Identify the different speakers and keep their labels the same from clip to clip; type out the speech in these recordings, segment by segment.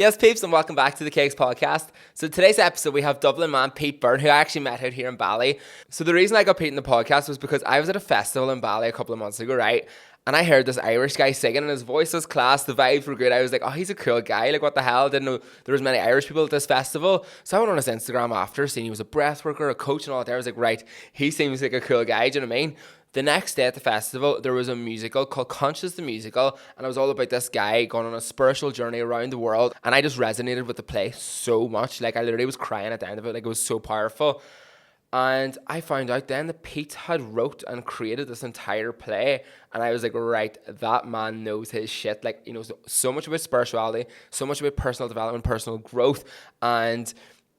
Speaker 1: Yes, peeps, and welcome back to the Cakes Podcast. So today's episode, we have Dublin man Pete Byrne, who I actually met out here in Bali. So the reason I got Pete in the podcast was because I was at a festival in Bali a couple of months ago, right? And I heard this Irish guy singing, and his voice was class, the vibes were good. I was like, oh, he's a cool guy. Like, what the hell? Didn't know there was many Irish people at this festival. So I went on his Instagram after, seeing he was a breathworker, a coach and all that there. I was like, right, he seems like a cool guy, do you know what I mean? The next day at the festival, there was a musical called Conscious the Musical, and it was all about this guy going on a spiritual journey around the world, and I just resonated with the play so much. Like, I literally was crying at the end of it. Like, it was so powerful. And I found out then that Pete had wrote and created this entire play, and I was like, right, that man knows his shit. Like, he knows so much about spirituality, so much about personal development, personal growth, and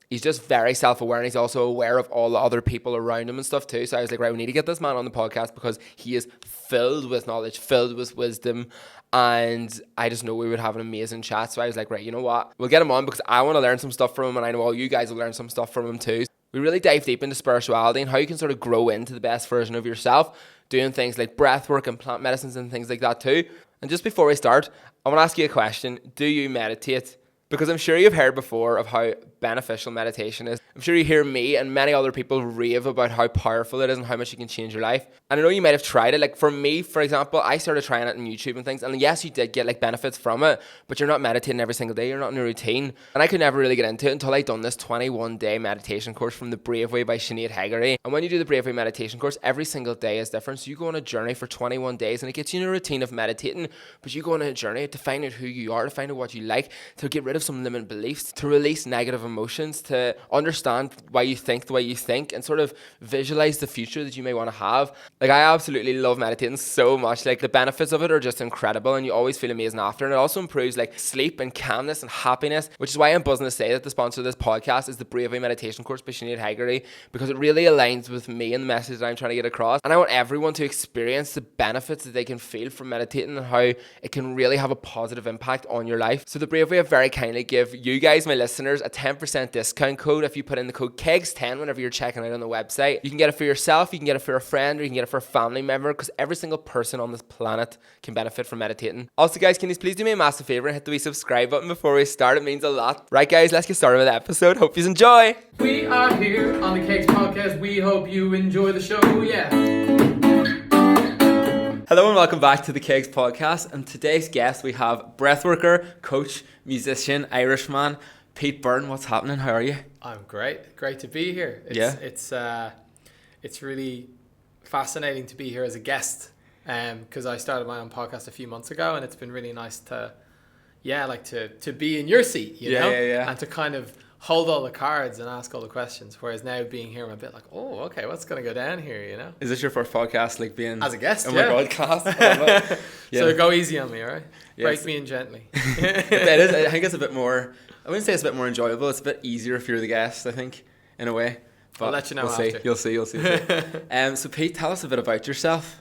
Speaker 1: he's just very self-aware, and he's also aware of all the other people around him and stuff too. So I was like, right, we need to get this man on the podcast because he is filled with knowledge, filled with wisdom, and I just know we would have an amazing chat. So I was like, right, you know what? We'll get him on because I want to learn some stuff from him, and I know all you guys will learn some stuff from him too. We really dive deep into spirituality and how you can sort of grow into the best version of yourself, doing things like breathwork and plant medicines and things like that too. And just before we start, I want to ask you a question. Do you meditate? Because I'm sure you've heard before of how beneficial meditation is. I'm sure you hear me and many other people rave about how powerful it is and how much you can change your life. And I know you might have tried it. Like for me, for example, I started trying it on YouTube and things. And yes, you did get like benefits from it, but you're not meditating every single day. You're not in a routine. And I could never really get into it until I done this 21-day meditation course from the Breathwork by Sinead Haggerty. And when you do the Breathwork meditation course, every single day is different. So you go on a journey for 21 days and it gets you in a routine of meditating, but you go on a journey to find out who you are, to find out what you like, to get rid of some limiting beliefs, to release negative emotions, to understand why you think the way you think, and sort of visualize the future that you may want to have. Like, I absolutely love meditating so much. Like, the benefits of it are just incredible, and you always feel amazing after. And it also improves like sleep and calmness and happiness, which is why I'm buzzing to say that the sponsor of this podcast is the Breathwork meditation course by Sinead Haggerty, because it really aligns with me and the message that I'm trying to get across. And I want everyone to experience the benefits that they can feel from meditating and how it can really have a positive impact on your life. So the Breathwork have very kindly give you guys, my listeners, a 10% discount code if you put in the code KEGS10 whenever you're checking out on the website. You can get it for yourself, you can get it for a friend, or you can get it for a family member, because every single person on this planet can benefit from meditating. Also, guys, can you please do me a massive favor and hit the wee subscribe button before we start? It means a lot. Right, guys, let's get started with the episode. Hope you enjoy.
Speaker 2: We are here on the Cakes Podcast. We hope you enjoy the show. Yeah.
Speaker 1: Hello and welcome back to the Cakes Podcast. And today's guest, we have breathworker, coach, musician, Irishman, Pete Byrne. What's happening? How are you?
Speaker 2: I'm great. Great to be here. It's really fascinating to be here as a guest, because I started my own podcast a few months ago, and it's been really nice to be in your seat, you know, and to kind of hold all the cards and ask all the questions. Whereas now being here, I'm a bit like, oh, okay, what's going to go down here, you know?
Speaker 1: Is this your first podcast, like being
Speaker 2: as a guest?
Speaker 1: Oh my God, class.
Speaker 2: So go easy on me, all right?
Speaker 1: Yes.
Speaker 2: Break me in gently.
Speaker 1: It is. I think it's a bit more. I wouldn't say it's a bit more enjoyable. It's a bit easier if you're the guest, I think, in a way. But
Speaker 2: I'll let you know
Speaker 1: we'll
Speaker 2: after.
Speaker 1: See. You'll see. So Pete, tell us a bit about yourself.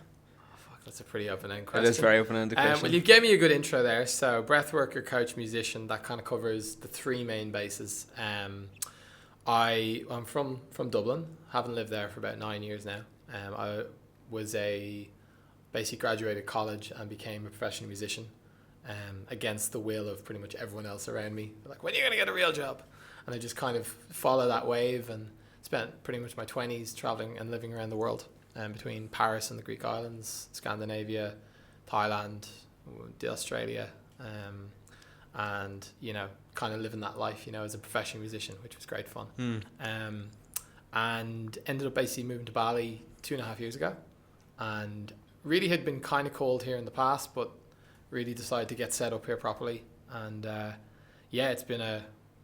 Speaker 2: That's a pretty open-ended question.
Speaker 1: It is very open-ended question.
Speaker 2: Well, you gave me a good intro there. So breathworker, coach, musician, that kind of covers the three main bases. I'm from Dublin. Haven't lived there for about 9 years now. I was basically graduated college and became a professional musician, against the will of pretty much everyone else around me. Like, when are you going to get a real job? And I just kind of followed that wave and spent pretty much my 20s traveling and living around the world, between Paris and the Greek islands, Scandinavia, Thailand, Australia, and, you know, kind of living that life, you know, as a professional musician, which was great fun. And ended up basically moving to Bali 2.5 years ago, and really had been kind of cold here in the past, but really decided to get set up here properly. And it's been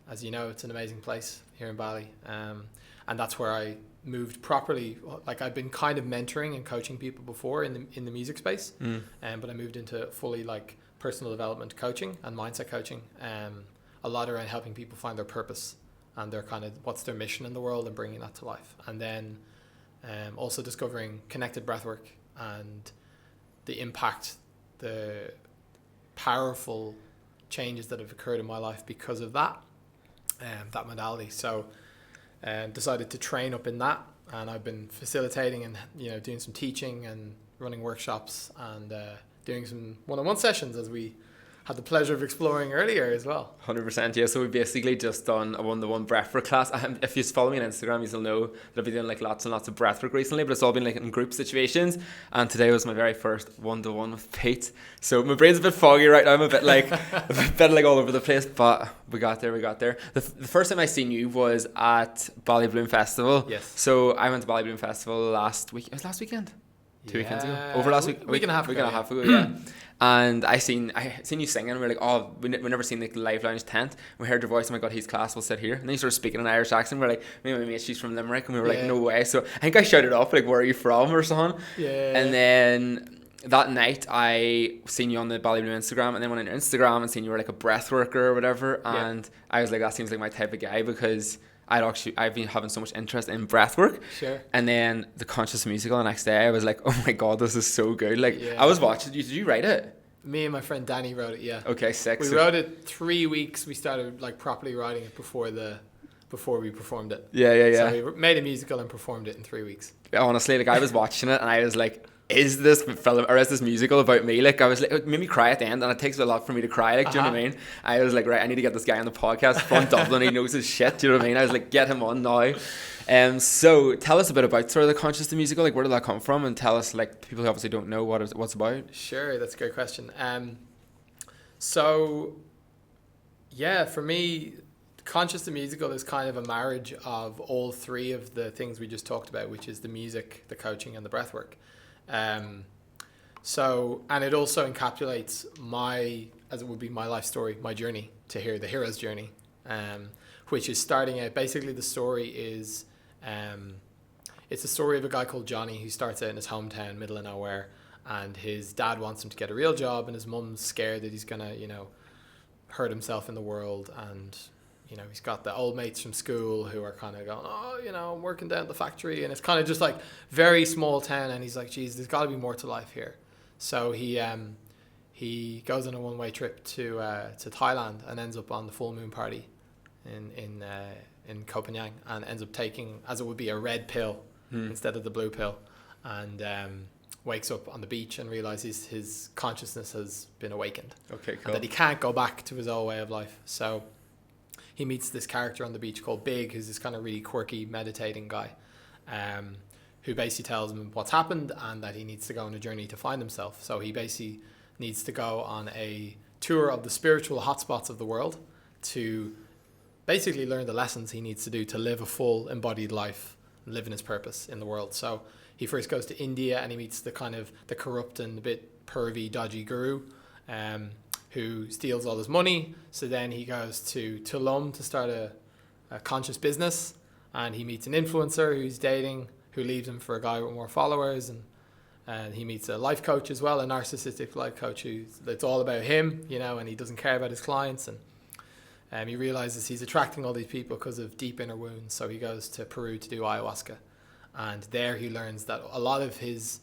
Speaker 2: as you know, it's an amazing place here in Bali, and that's where I moved properly. Like, I'd been kind of mentoring and coaching people before in the music space, but I moved into fully like personal development coaching and mindset coaching, a lot around helping people find their purpose and their kind of what's their mission in the world and bringing that to life. And then also discovering connected breathwork and the impact, the powerful changes that have occurred in my life because of that modality. So decided to train up in that, and I've been facilitating and, you know, doing some teaching and running workshops and doing some one-on-one sessions as we had the pleasure of exploring earlier as well.
Speaker 1: 100%, yeah. So we basically just done a one-to-one breathwork class. If you follow me on Instagram, you'll know that I've been doing like lots and lots of breathwork recently, but it's all been like in group situations. And today was my very first one-to-one with Pete. So my brain's a bit foggy right now. I'm a bit like all over the place, but we got there. The first time I seen you was at Bali Bloom Festival.
Speaker 2: Yes.
Speaker 1: So I went to Bali Bloom Festival last week. It was last weekend. 2 weekends ago. Over last week.
Speaker 2: Week and a half
Speaker 1: ago, yeah. And I seen you singing, and we were like, oh, we never seen the live lounge tent. We heard your voice, oh my god, he's class, we'll sit here. And then you started speaking in an Irish accent. We're like, me and my mate, she's from Limerick, and we were like, no way. So I think I shouted up like, where are you from or something.
Speaker 2: Yeah.
Speaker 1: And then that night I seen you on the Bali Blue Instagram, and then went on your Instagram and seen you were like a breath worker or whatever, and I was like, that seems like my type of guy, because I've been having so much interest in breathwork.
Speaker 2: Sure. And
Speaker 1: then the Conscious Musical the next day, I was like, oh my god, this is so good. Like, I was watching. Did you write it?
Speaker 2: Me and my friend Danny wrote it. Yeah.
Speaker 1: Okay, sick.
Speaker 2: We wrote it 3 weeks. We started like properly writing it before we performed it.
Speaker 1: Yeah.
Speaker 2: So we made a musical and performed it in 3 weeks.
Speaker 1: Honestly, like I was watching it and I was like, is this film or is this musical about me? Like I was like, it made me cry at the end, and it takes a lot for me to cry. Like, do you know what I mean? I was like, right, I need to get this guy on the podcast from Dublin. He knows his shit. Do you know what I mean? I was like, get him on now. So tell us a bit about sort of the Conscious the Musical. Like, where did that come from? And tell us, like, people who obviously don't know what's about.
Speaker 2: Sure, that's a great question. So yeah, for me, Conscious the Musical is kind of a marriage of all three of the things we just talked about, which is the music, the coaching, and the breathwork. And it also encapsulates as it would be my life story, my journey to here, the hero's journey, which is starting out. Basically, the story is, it's the story of a guy called Johnny who starts out in his hometown, middle of nowhere, and his dad wants him to get a real job, and his mum's scared that he's gonna, hurt himself in the world, and he's got the old mates from school who are kind of going, I'm working down at the factory, and it's kind of just like very small town, and he's like, geez, there's got to be more to life here. So he goes on a one-way trip to Thailand and ends up on the full moon party in Copenhagen, and ends up taking, as it would be, a red pill instead of the blue pill, and wakes up on the beach and realizes his consciousness has been awakened.
Speaker 1: Okay, cool.
Speaker 2: And that he can't go back to his old way of life. So he meets this character on the beach called Big, who's this kind of really quirky meditating guy, who basically tells him what's happened and that he needs to go on a journey to find himself. So he basically needs to go on a tour of the spiritual hotspots of the world to basically learn the lessons he needs to do to live a full embodied life and live in his purpose in the world. So he first goes to India and he meets the kind of the corrupt and a bit pervy, dodgy guru, who steals all his money. So then he goes to Tulum to start a conscious business, and he meets an influencer who's dating, who leaves him for a guy with more followers, and he meets a life coach as well, a narcissistic life coach it's all about him, and he doesn't care about his clients, and he realizes he's attracting all these people because of deep inner wounds. So he goes to Peru to do ayahuasca, and there he learns that a lot of his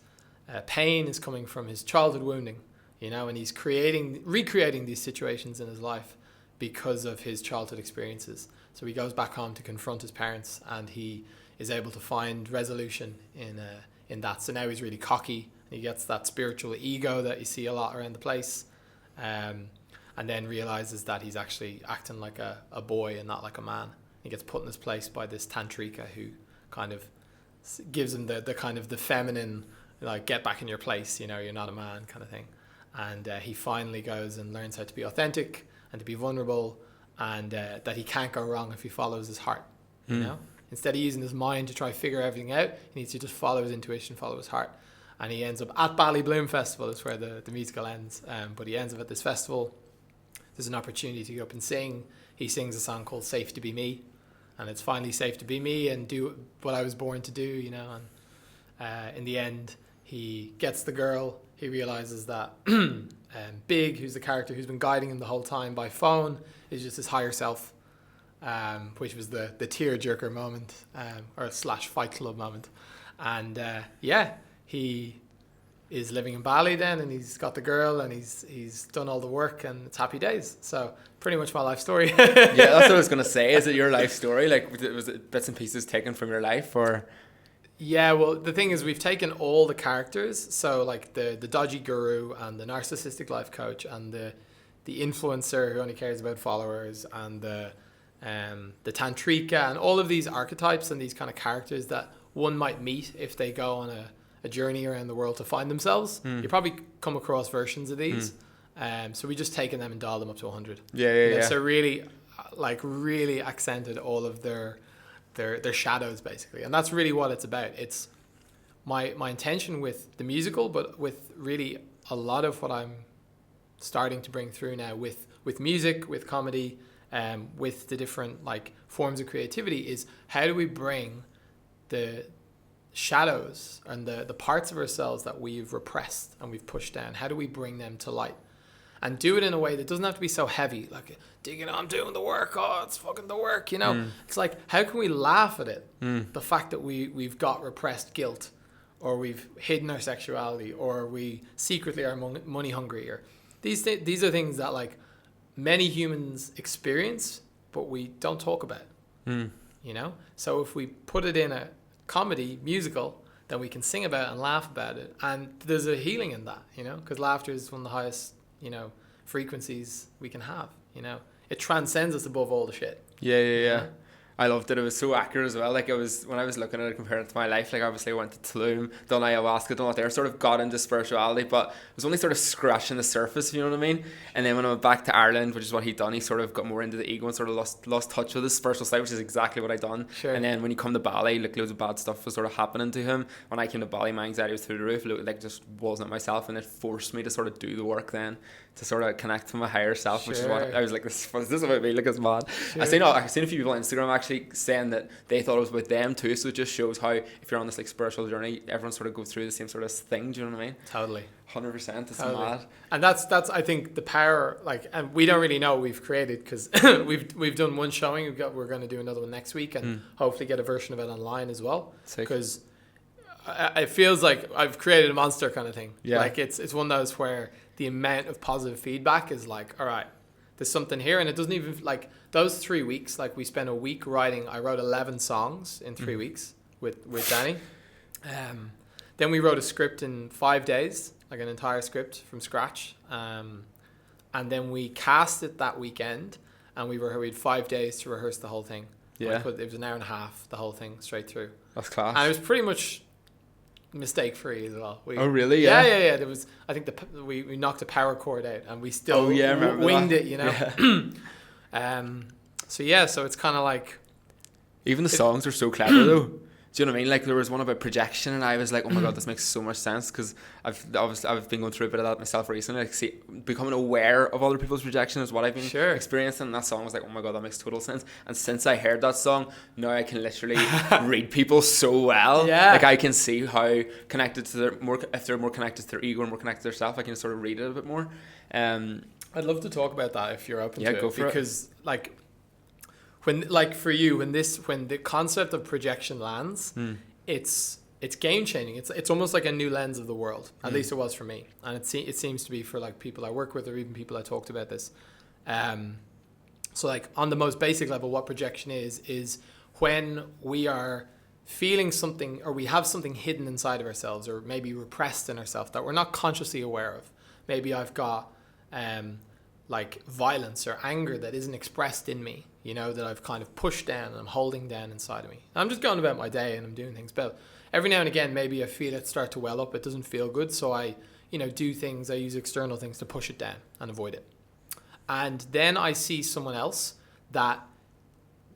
Speaker 2: pain is coming from his childhood wounding, and he's recreating these situations in his life because of his childhood experiences. So he goes back home to confront his parents, and he is able to find resolution in that. So now he's really cocky. He gets that spiritual ego that you see a lot around the place, and then realizes that he's actually acting like a boy and not like a man. He gets put in his place by this tantrika who kind of gives him the kind of the feminine, like, get back in your place, you're not a man kind of thing. And he finally goes and learns how to be authentic and to be vulnerable, and that he can't go wrong if he follows his heart, Instead of using his mind to try to figure everything out, he needs to just follow his intuition, follow his heart. And he ends up at Bali Bloom Festival, is where the musical ends. But he ends up at this festival. There's an opportunity to go up and sing. He sings a song called Safe to Be Me. And it's finally safe to be me and do what I was born to do, And in the end, he gets the girl. He realizes that Big, who's the character who's been guiding him the whole time by phone, is just his higher self, which was the tear-jerker moment, or / Fight Club moment. And he is living in Bali then, and he's got the girl, and he's done all the work, and it's happy days. So pretty much my life story.
Speaker 1: Yeah, that's what I was going to say. Is it your life story? Like, was it bits and pieces taken from your life, or?
Speaker 2: Yeah, well, the thing is, we've taken all the characters. So like the dodgy guru and the narcissistic life coach and influencer who only cares about followers, and the tantrika, and all of these archetypes and these kind of characters that one might meet if they go on a journey around the world to find themselves. You probably come across versions of these. So we just taken them and dialed them up to 100.
Speaker 1: Yeah.
Speaker 2: So really, really accented all of their shadows, basically. And that's really what it's about. It's my intention with the musical, but with really a lot of what I'm starting to bring through now with music, with comedy, with the different like forms of creativity, is how do we bring the shadows and the parts of ourselves that we've repressed and we've pushed down, how do we bring them to light? And do it in a way that doesn't have to be so heavy, like, digging, I'm doing the work, oh, it's fucking the work, you know? It's like, how can we laugh at it? The fact that we've got repressed guilt, or we've hidden our sexuality, or we secretly are money hungry, or these are things that, like, many humans experience, but we don't talk about, you know? So if we put it in a comedy, musical, then we can sing about it and laugh about it. And there's a healing in that, you know? Because laughter is one of the highest, you know, frequencies we can have, you know. It transcends us above all the shit.
Speaker 1: Yeah. I loved it. It was so accurate as well. Like, it was, when I was looking at it, comparing it to my life, like, obviously I went to Tulum, done ayahuasca, done what there, sort of got into spirituality, but it was only sort of scratching the surface, you know what I mean? And then when I went back to Ireland, which is what he'd done, he sort of got more into the ego and sort of lost touch with his spiritual side, which is exactly what I'd done.
Speaker 2: Sure.
Speaker 1: And then when you come to Bali, like, loads of bad stuff was sort of happening to him. When I came to Bali, my anxiety was through the roof, like, just wasn't myself, and it forced me to sort of do the work then, to sort of connect to my higher self, which is what I was like, what is this about me? Look, it's mad. Sure. I've seen a few people on Instagram actually saying that they thought it was about them too, so it just shows how, if you're on this like spiritual journey, everyone sort of goes through the same sort of thing. Do you know what I mean?
Speaker 2: Totally.
Speaker 1: 100%. It's
Speaker 2: totally.
Speaker 1: Mad.
Speaker 2: And that's I think the power, like, and we don't really know what we've created, because we've done one showing. We're going to do another one next week, and hopefully get a version of it online as well, because it feels like I've created a monster kind of thing. Yeah. Like, it's one of those where the amount of positive feedback is like, all right, there's something here. And it doesn't even, like, those 3 weeks, like, we spent a week writing. I wrote 11 songs in 3 weeks with Danny. Then we wrote a script in 5 days, like an entire script from scratch. And then we cast it that weekend, and we had 5 days to rehearse the whole thing.
Speaker 1: Yeah.
Speaker 2: It was an hour and a half, the whole thing, straight through.
Speaker 1: That's class.
Speaker 2: And it was pretty much mistake free as well.
Speaker 1: Oh really? Yeah.
Speaker 2: There was, I think we knocked a power chord out, and we still
Speaker 1: winged
Speaker 2: it, you know. Yeah. So it's kind of like,
Speaker 1: even the songs are so clever though. Do you know what I mean? Like, there was one about projection, and I was like, oh my god, this makes so much sense, because I've been going through a bit of that myself recently. Like, becoming aware of other people's projection is what I've been experiencing. And that song was like, oh my god, that makes total sense. And since I heard that song, now I can literally read people so well. Yeah. Like, I can see how connected to if they're more connected to their ego or more connected to their self, I can sort of read it a bit more.
Speaker 2: I'd love to talk about that if you're open to it.
Speaker 1: Yeah, go for it.
Speaker 2: Because, like, when, like, for you, when the concept of projection lands, it's game changing. It's almost like a new lens of the world. At least it was for me, and it seems to be for, like, people I work with, or even people I talked about this. So, like, on the most basic level, what projection is when we are feeling something, or we have something hidden inside of ourselves, or maybe repressed in ourselves that we're not consciously aware of. Maybe I've got like violence or anger that isn't expressed in me, you know, that I've kind of pushed down and I'm holding down inside of me. I'm just going about my day and I'm doing things, but every now and again, maybe I feel it start to well up. It doesn't feel good. So I, you know, do things, I use external things to push it down and avoid it. And then I see someone else that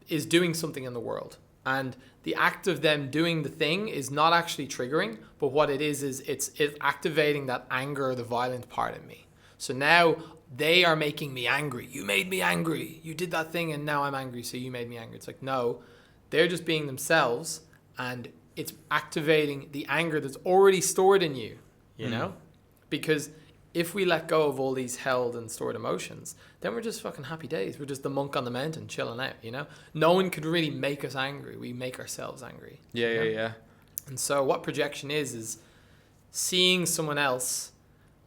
Speaker 2: is doing something in the world. And the act of them doing the thing is not actually triggering, but what it is it's activating that anger or the violent part in me. So now they are making me angry. You made me angry. You did that thing and now I'm angry, so you made me angry. It's like, no, they're just being themselves, and it's activating the anger that's already stored in you, you know? Because if we let go of all these held and stored emotions, then we're just fucking happy days. We're just the monk on the mountain chilling out, you know? No one could really make us angry. We make ourselves angry.
Speaker 1: Yeah.
Speaker 2: And so what projection is seeing someone else.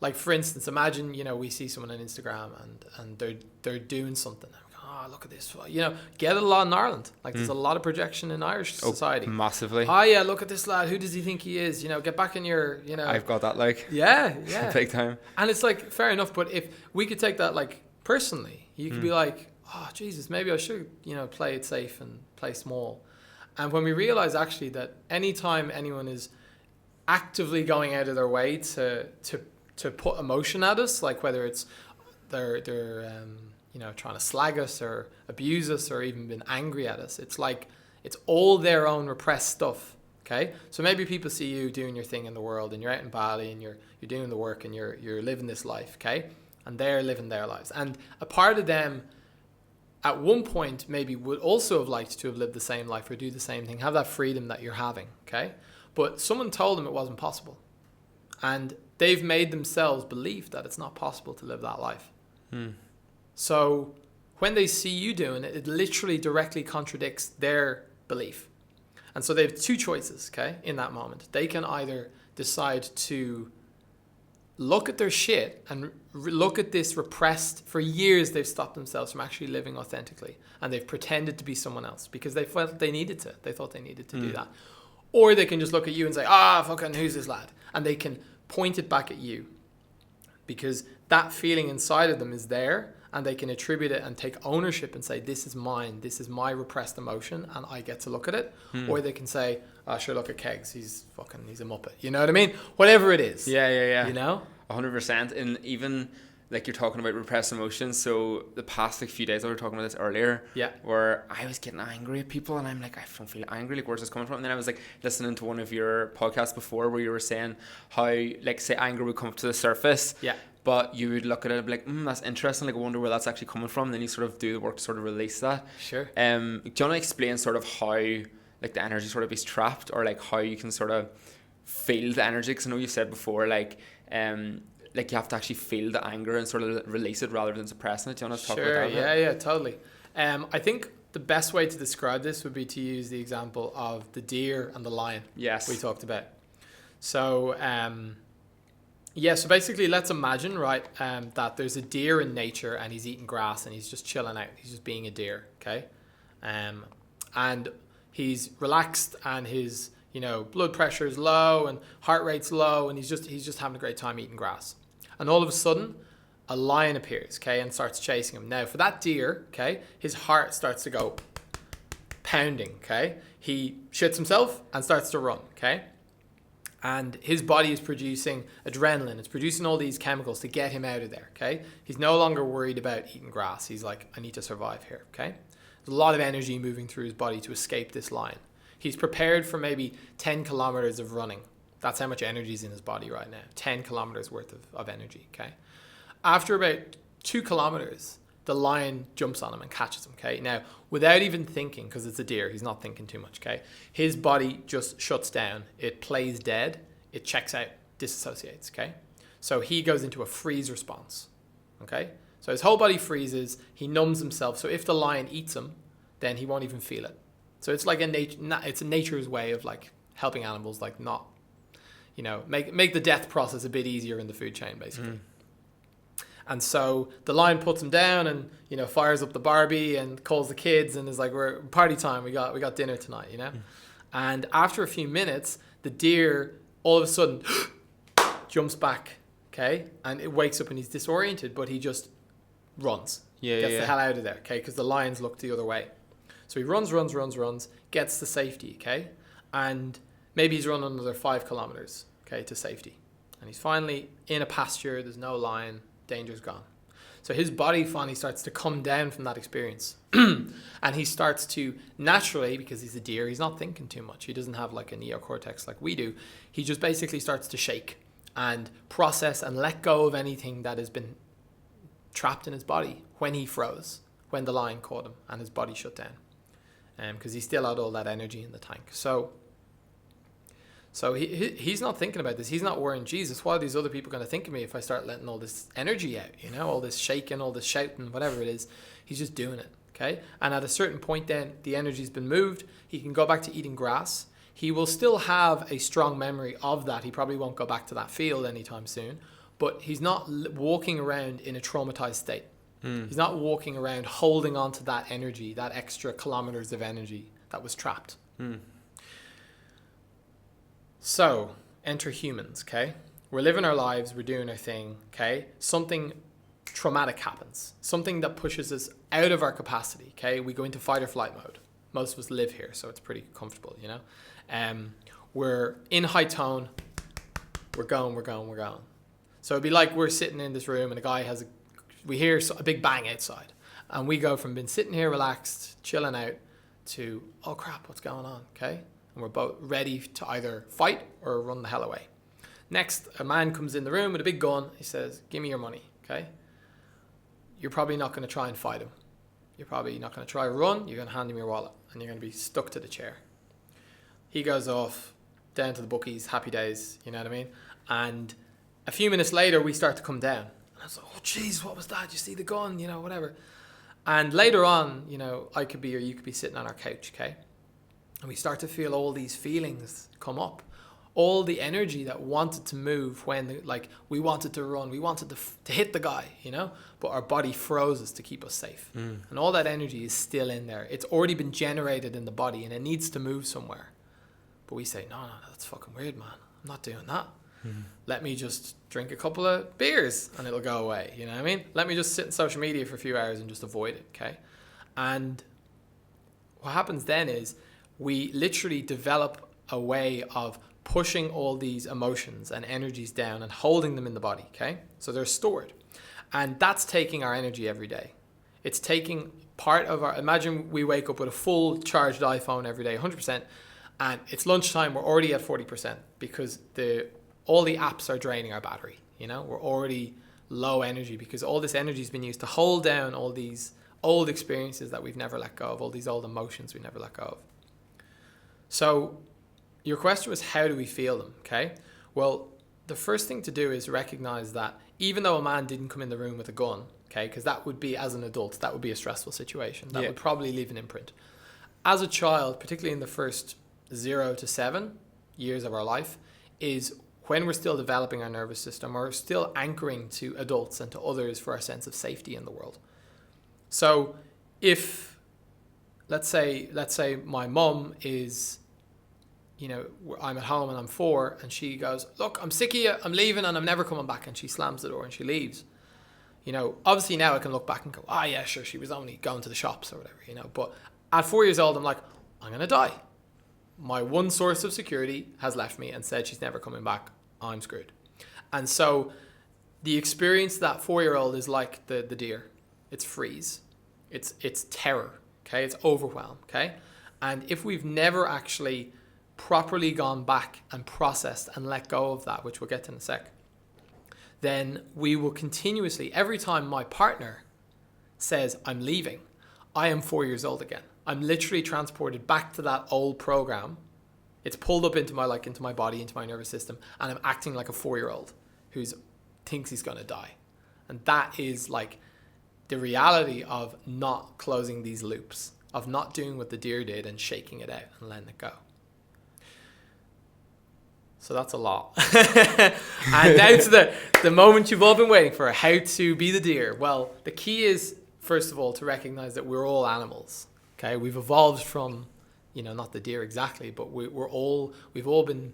Speaker 2: Like, for instance, imagine, you know, we see someone on Instagram and they're doing something. Oh, look at this. You know, get it a lot in Ireland. Like, there's a lot of projection in Irish society.
Speaker 1: Massively.
Speaker 2: Oh, yeah, look at this lad. Who does he think he is? You know, get back in your, you know.
Speaker 1: I've got that, like.
Speaker 2: Yeah.
Speaker 1: Big time.
Speaker 2: And it's like, fair enough. But if we could take that, like, personally. You could be like, oh, Jesus, maybe I should, play it safe and play small. And when we realize actually that anytime anyone is actively going out of their way to put emotion at us, like whether it's they're trying to slag us or abuse us or even been angry at us, it's like it's all their own repressed stuff. Okay, so maybe people see you doing your thing in the world, and you're out in Bali, and you're doing the work, and you're living this life. Okay, and they're living their lives, and a part of them at one point maybe would also have liked to have lived the same life or do the same thing, have that freedom that you're having. Okay, but someone told them it wasn't possible, and they've made themselves believe that it's not possible to live that life. So when they see you doing it, it literally directly contradicts their belief. And so they have two choices, okay, in that moment. They can either decide to look at their shit and look at this repressed, for years they've stopped themselves from actually living authentically, and they've pretended to be someone else because they felt they needed to. They thought they needed to do that. Or they can just look at you and say, fucking who's this lad? And they can point it back at you because that feeling inside of them is there, and they can attribute it and take ownership and say, this is mine, this is my repressed emotion, and I get to look at it. Or they can say, sure, look at Kegs, he's a muppet. You know what I mean? Whatever it is.
Speaker 1: Yeah.
Speaker 2: You know?
Speaker 1: 100%. And even like you're talking about repressed emotions. So the past few days, I was talking about this earlier, where I was getting angry at people, and I'm like, I don't feel angry. Like, where's this coming from? And then I was like listening to one of your podcasts before where you were saying how, like, say anger would come up to the surface. Yeah. But you would look at it and be like, that's interesting. Like, I wonder where that's actually coming from. And then you sort of do the work to sort of release that. Sure. Do you want to explain sort of how, like, the energy sort of is trapped, or like how you can sort of feel the energy? Because I know you said before, like you have to actually feel the anger and sort of release it rather than suppressing it. Do you want to talk about that?
Speaker 2: Yeah, totally. I think the best way to describe this would be to use the example of the deer and the lion. Yes. We talked about. So, so basically let's imagine, right, that there's a deer in nature and he's eating grass and he's just chilling out. He's just being a deer, okay? And he's relaxed and his, blood pressure is low and heart rate's low, and he's just having a great time eating grass. And all of a sudden, a lion appears, okay, and starts chasing him. Now, for that deer, okay, his heart starts to go pounding, okay? He shits himself and starts to run, okay? And his body is producing adrenaline. It's producing all these chemicals to get him out of there, okay? He's no longer worried about eating grass. He's like, I need to survive here, okay? There's a lot of energy moving through his body to escape this lion. He's prepared for maybe 10 kilometers of running. That's how much energy is in his body right now. 10 kilometers worth of energy, okay? After about 2 kilometers, the lion jumps on him and catches him, okay? Now, without even thinking, because it's a deer, he's not thinking too much, okay? His body just shuts down. It plays dead. It checks out, disassociates, okay? So he goes into a freeze response, okay? So his whole body freezes. He numbs himself. So if the lion eats him, then he won't even feel it. So it's like it's a nature's way of like helping animals, like not, make the death process a bit easier in the food chain, basically. And so the lion puts him down and, fires up the Barbie and calls the kids and is like, we're party time. We got dinner tonight, And after a few minutes, the deer all of a sudden jumps back, okay? And it wakes up and he's disoriented, but he just runs. Gets the hell out of there, okay? Because the lions look the other way. So he runs, gets to safety, okay? And maybe he's run another 5 kilometers, okay, to safety. And he's finally in a pasture. There's no lion. Danger's gone. So his body finally starts to come down from that experience. And he starts to naturally, because he's a deer, he's not thinking too much. He doesn't have like a neocortex like we do. He just basically starts to shake and process and let go of anything that has been trapped in his body when he froze, when the lion caught him and his body shut down. Because he still had all that energy in the tank. So he's not thinking about this. He's not worrying, Jesus, what are these other people going to think of me if I start letting all this energy out, all this shaking, all this shouting, whatever it is. He's just doing it, okay? And at a certain point then, the energy's been moved. He can go back to eating grass. He will still have a strong memory of that. He probably won't go back to that field anytime soon. But he's not walking around in a traumatized state. He's not walking around holding on to that energy, that extra kilometers of energy that was trapped. So, enter humans, okay? We're living our lives, we're doing our thing, okay? Something traumatic happens, something that pushes us out of our capacity, okay? We go into fight or flight mode. Most of us live here, so it's pretty comfortable, you know? We're in high tone, we're going. So it'd be like we're sitting in this room and a guy we hear a big bang outside. And we go from being sitting here relaxed, chilling out, to, oh crap, what's going on, okay? And we're both ready to either fight or run the hell away. Next, a man comes in the room with a big gun. He says, give me your money, okay? You're probably not going to try and fight him. You're probably not going to try to run. You're going to hand him your wallet and you're going to be stuck to the chair. He goes off, down to the bookies, happy days, you know what I mean? And a few minutes later, we start to come down. And I was like, oh, jeez, what was that? You see the gun, you know, whatever. And later on, you know, I could be or you could be sitting on our couch, okay? And we start to feel all these feelings come up. All the energy that wanted to move when, we wanted to run, we wanted to hit the guy, you know? But our body froze us to keep us safe. And all that energy is still in there. It's already been generated in the body and it needs to move somewhere. But we say, no, that's fucking weird, man. I'm not doing that. Let me just drink a couple of beers and it'll go away. You know what I mean? Let me just sit in social media for a few hours and just avoid it, okay? And what happens then is we literally develop a way of pushing all these emotions and energies down and holding them in the body, okay? So they're stored. And that's taking our energy every day. It's taking part of imagine we wake up with a full charged iPhone every day, 100%, and it's lunchtime, we're already at 40% because all the apps are draining our battery, you know? We're already low energy because all this energy has been used to hold down all these old experiences that we've never let go of, all these old emotions we never let go of. So your question was, how do we feel them, okay? Well, the first thing to do is recognize that even though a man didn't come in the room with a gun, okay, because that would be, as an adult, that would be a stressful situation. That would probably leave an imprint. As a child, particularly in the first 0 to 7 years of our life, is when we're still developing our nervous system or still anchoring to adults and to others for our sense of safety in the world. So if, let's say my mum is, you know, I'm at home and I'm 4 and she goes, look, I'm sick of you, I'm leaving and I'm never coming back, and she slams the door and she leaves. You know, obviously now I can look back and go, yeah, sure, she was only going to the shops or whatever, you know, but at 4 years old, I'm like, I'm going to die. My one source of security has left me and said she's never coming back. I'm screwed. And so the experience that 4-year-old is like the deer. It's freeze. It's terror. Okay. It's overwhelm. Okay. And if we've never actually properly gone back and processed and let go of that, which we'll get to in a sec, then we will continuously, every time my partner says I'm leaving, I am 4 years old again. I'm literally transported back to that old program. It's pulled up into my body, into my nervous system, and I'm acting like a 4-year-old who thinks he's going to die. And that is like the reality of not closing these loops, of not doing what the deer did and shaking it out and letting it go. So that's a lot. And now to the moment you've all been waiting for, how to be the deer. Well, the key is, first of all, to recognize that we're all animals. Okay, we've evolved from, you know, not the deer exactly, but we've all been,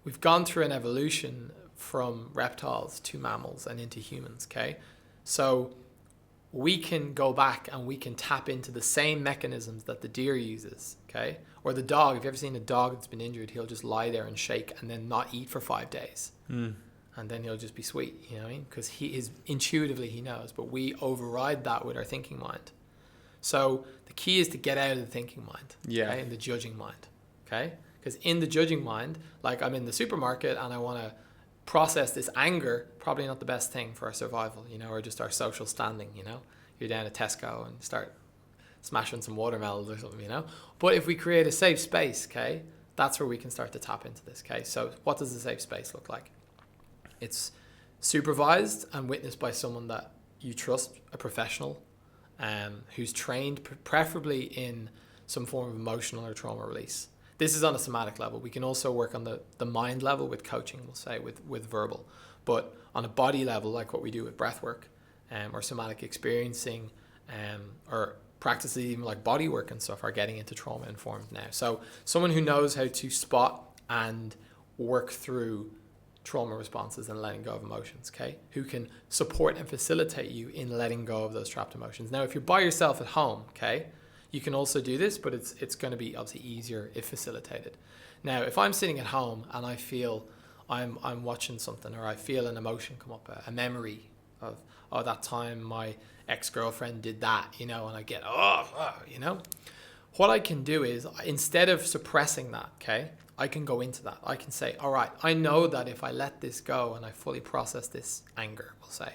Speaker 2: we've gone through an evolution from reptiles to mammals and into humans. Okay, so we can go back and we can tap into the same mechanisms that the deer uses. Okay, or the dog. If you've ever seen a dog that's been injured, he'll just lie there and shake and then not eat for 5 days. And then he'll just be sweet, you know what I mean? Because intuitively he knows, but we override that with our thinking mind. So the key is to get out of the thinking mind, okay, and the judging mind, okay? Because in the judging mind, like I'm in the supermarket and I want to process this anger, probably not the best thing for our survival, you know, or just our social standing, you know? You're down at Tesco and start smashing some watermelons or something, you know? But if we create a safe space, okay, that's where we can start to tap into this, okay? So what does a safe space look like? It's supervised and witnessed by someone that you trust, a professional, who's trained preferably in some form of emotional or trauma release. This is on a somatic level. We can also work on the mind level with coaching, we'll say, with verbal. But on a body level, like what we do with breathwork, or somatic experiencing, or practices even like body work and stuff, are getting into trauma informed now. So someone who knows how to spot and work through trauma responses and letting go of emotions, okay? Who can support and facilitate you in letting go of those trapped emotions. Now, if you're by yourself at home, okay, you can also do this, but it's going to be obviously easier if facilitated. Now, if I'm sitting at home and I feel I'm watching something, or I feel an emotion come up, a memory of, oh, that time my ex-girlfriend did that, you know, and I get, you know, what I can do is, instead of suppressing that, okay, I can go into that. I can say, all right, I know that if I let this go and I fully process this anger, we'll say,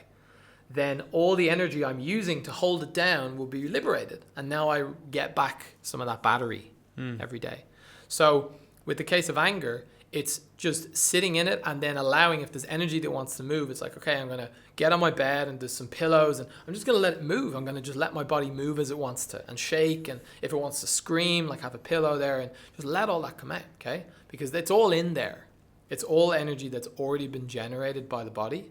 Speaker 2: then all the energy I'm using to hold it down will be liberated. And now I get back some of that battery every day. So with the case of anger, it's just sitting in it and then allowing, if there's energy that wants to move, it's like, okay, I'm going to get on my bed and there's some pillows and I'm just going to let it move. I'm going to just let my body move as it wants to and shake. And if it wants to scream, like have a pillow there and just let all that come out, okay? Because it's all in there. It's all energy that's already been generated by the body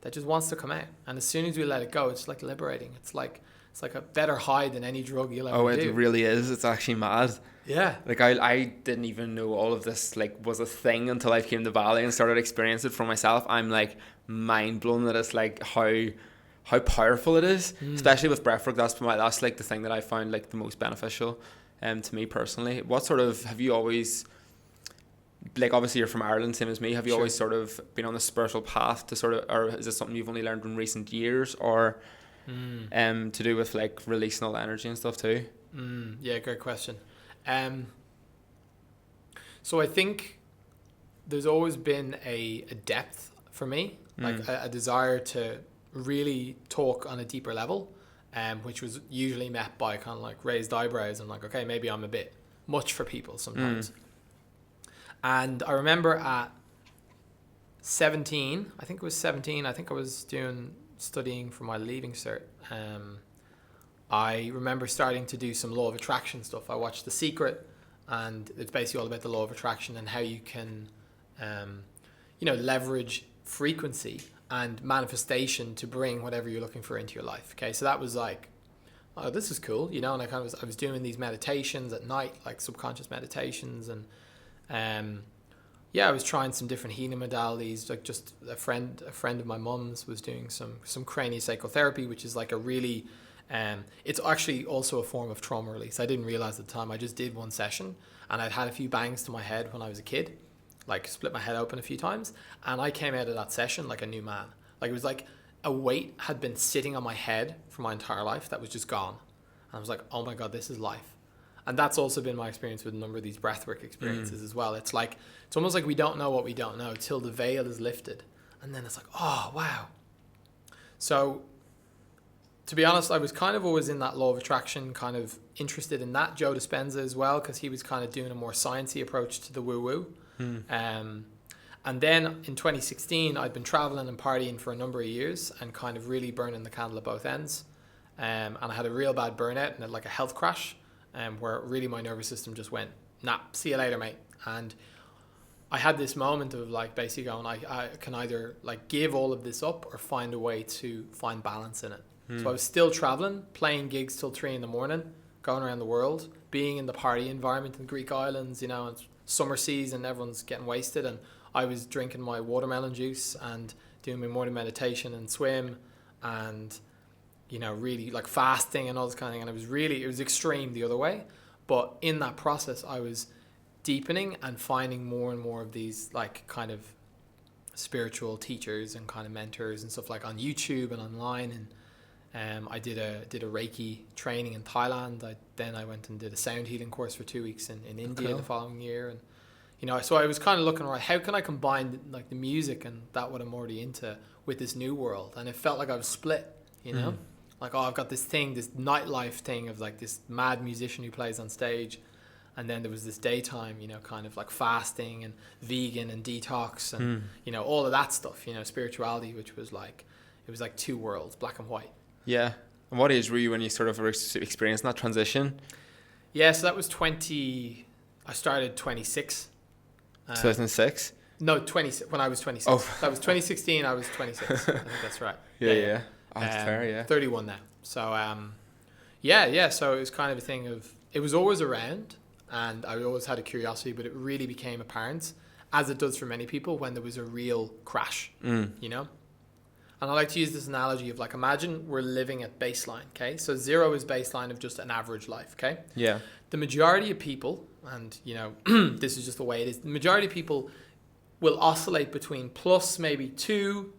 Speaker 2: that just wants to come out. And as soon as we let it go, it's like liberating. It's like a better high than any drug you'll ever do.
Speaker 1: Oh, it really is. It's actually mad.
Speaker 2: Yeah.
Speaker 1: Like I didn't even know all of this like was a thing until I came to Bali and started experiencing it for myself. I'm like mind blown that it's like how powerful it is, especially with breathwork. That's like the thing that I found like the most beneficial to me personally. What sort of, have you always, like obviously you're from Ireland, same as me, have you always sort of been on a spiritual path to sort of, or is this something you've only learned in recent years, or to do with like releasing all the energy and stuff too?
Speaker 2: Yeah, great question. So I think there's always been a depth for me, like a desire to really talk on a deeper level, which was usually met by kind of like raised eyebrows and like, okay, maybe I'm a bit much for people sometimes. And I remember at 17, I think I was studying for my leaving cert. I remember starting to do some law of attraction stuff. I watched The Secret, and it's basically all about the law of attraction and how you can, leverage frequency and manifestation to bring whatever you're looking for into your life. Okay, so that was like, oh, this is cool, you know. And I was doing these meditations at night, like subconscious meditations, and I was trying some different healing modalities. Like just a friend of my mum's was doing some craniosacral therapy, which is like a really it's actually also a form of trauma release. I didn't realize at the time. I just did one session and I'd had a few bangs to my head when I was a kid, like split my head open a few times, and I came out of that session like a new man. Like it was like a weight had been sitting on my head for my entire life that was just gone. And I was like, oh my God, this is life. And that's also been my experience with a number of these breathwork experiences as well. It's like, it's almost like we don't know what we don't know till the veil is lifted. And then it's like, oh, wow. So to be honest, I was kind of always in that law of attraction, kind of interested in that. Joe Dispenza as well, because he was kind of doing a more sciencey approach to the woo-woo. And then in 2016, I'd been traveling and partying for a number of years and kind of really burning the candle at both ends. And I had a real bad burnout and like a health crash, where really my nervous system just went, nah, see you later, mate. And I had this moment of like basically going, I can either like give all of this up or find a way to find balance in it. So I was still traveling, playing gigs till 3 a.m, going around the world, being in the party environment in the Greek islands, you know, it's summer season, everyone's getting wasted, and I was drinking my watermelon juice and doing my morning meditation and swim and, you know, really like fasting and all this kind of thing. And it was extreme the other way. But in that process, I was deepening and finding more and more of these like kind of spiritual teachers and kind of mentors and stuff like on YouTube and online. And I did a Reiki training in Thailand. Then I went and did a sound healing course for 2 weeks in India the following year. And, you know, so I was kind of looking around, how can I combine like the music and that what I'm already into with this new world? And it felt like I was split, you know? Like, oh, I've got this thing, this nightlife thing of like this mad musician who plays on stage. And then there was this daytime, you know, kind of like fasting and vegan and detox and, you know, all of that stuff, you know, spirituality, which was like, it was like two worlds, black and white.
Speaker 1: Yeah. And what age were you when you sort of experienced that transition? Yeah,
Speaker 2: so that was I started 26.
Speaker 1: 2006?
Speaker 2: No, 20, when I was 26.
Speaker 1: Oh.
Speaker 2: That was 2016, I was 26. I think that's right.
Speaker 1: Yeah. Oh, that's fair, yeah.
Speaker 2: 31 now. So, so it was kind of a thing of, it was always around and I always had a curiosity, but it really became apparent as it does for many people when there was a real crash, you know? And I like to use this analogy of like, imagine we're living at baseline, okay? So 0 is baseline of just an average life, okay?
Speaker 1: Yeah.
Speaker 2: The majority of people, and you know, this is just the way it is, the majority of people will oscillate between plus maybe 2,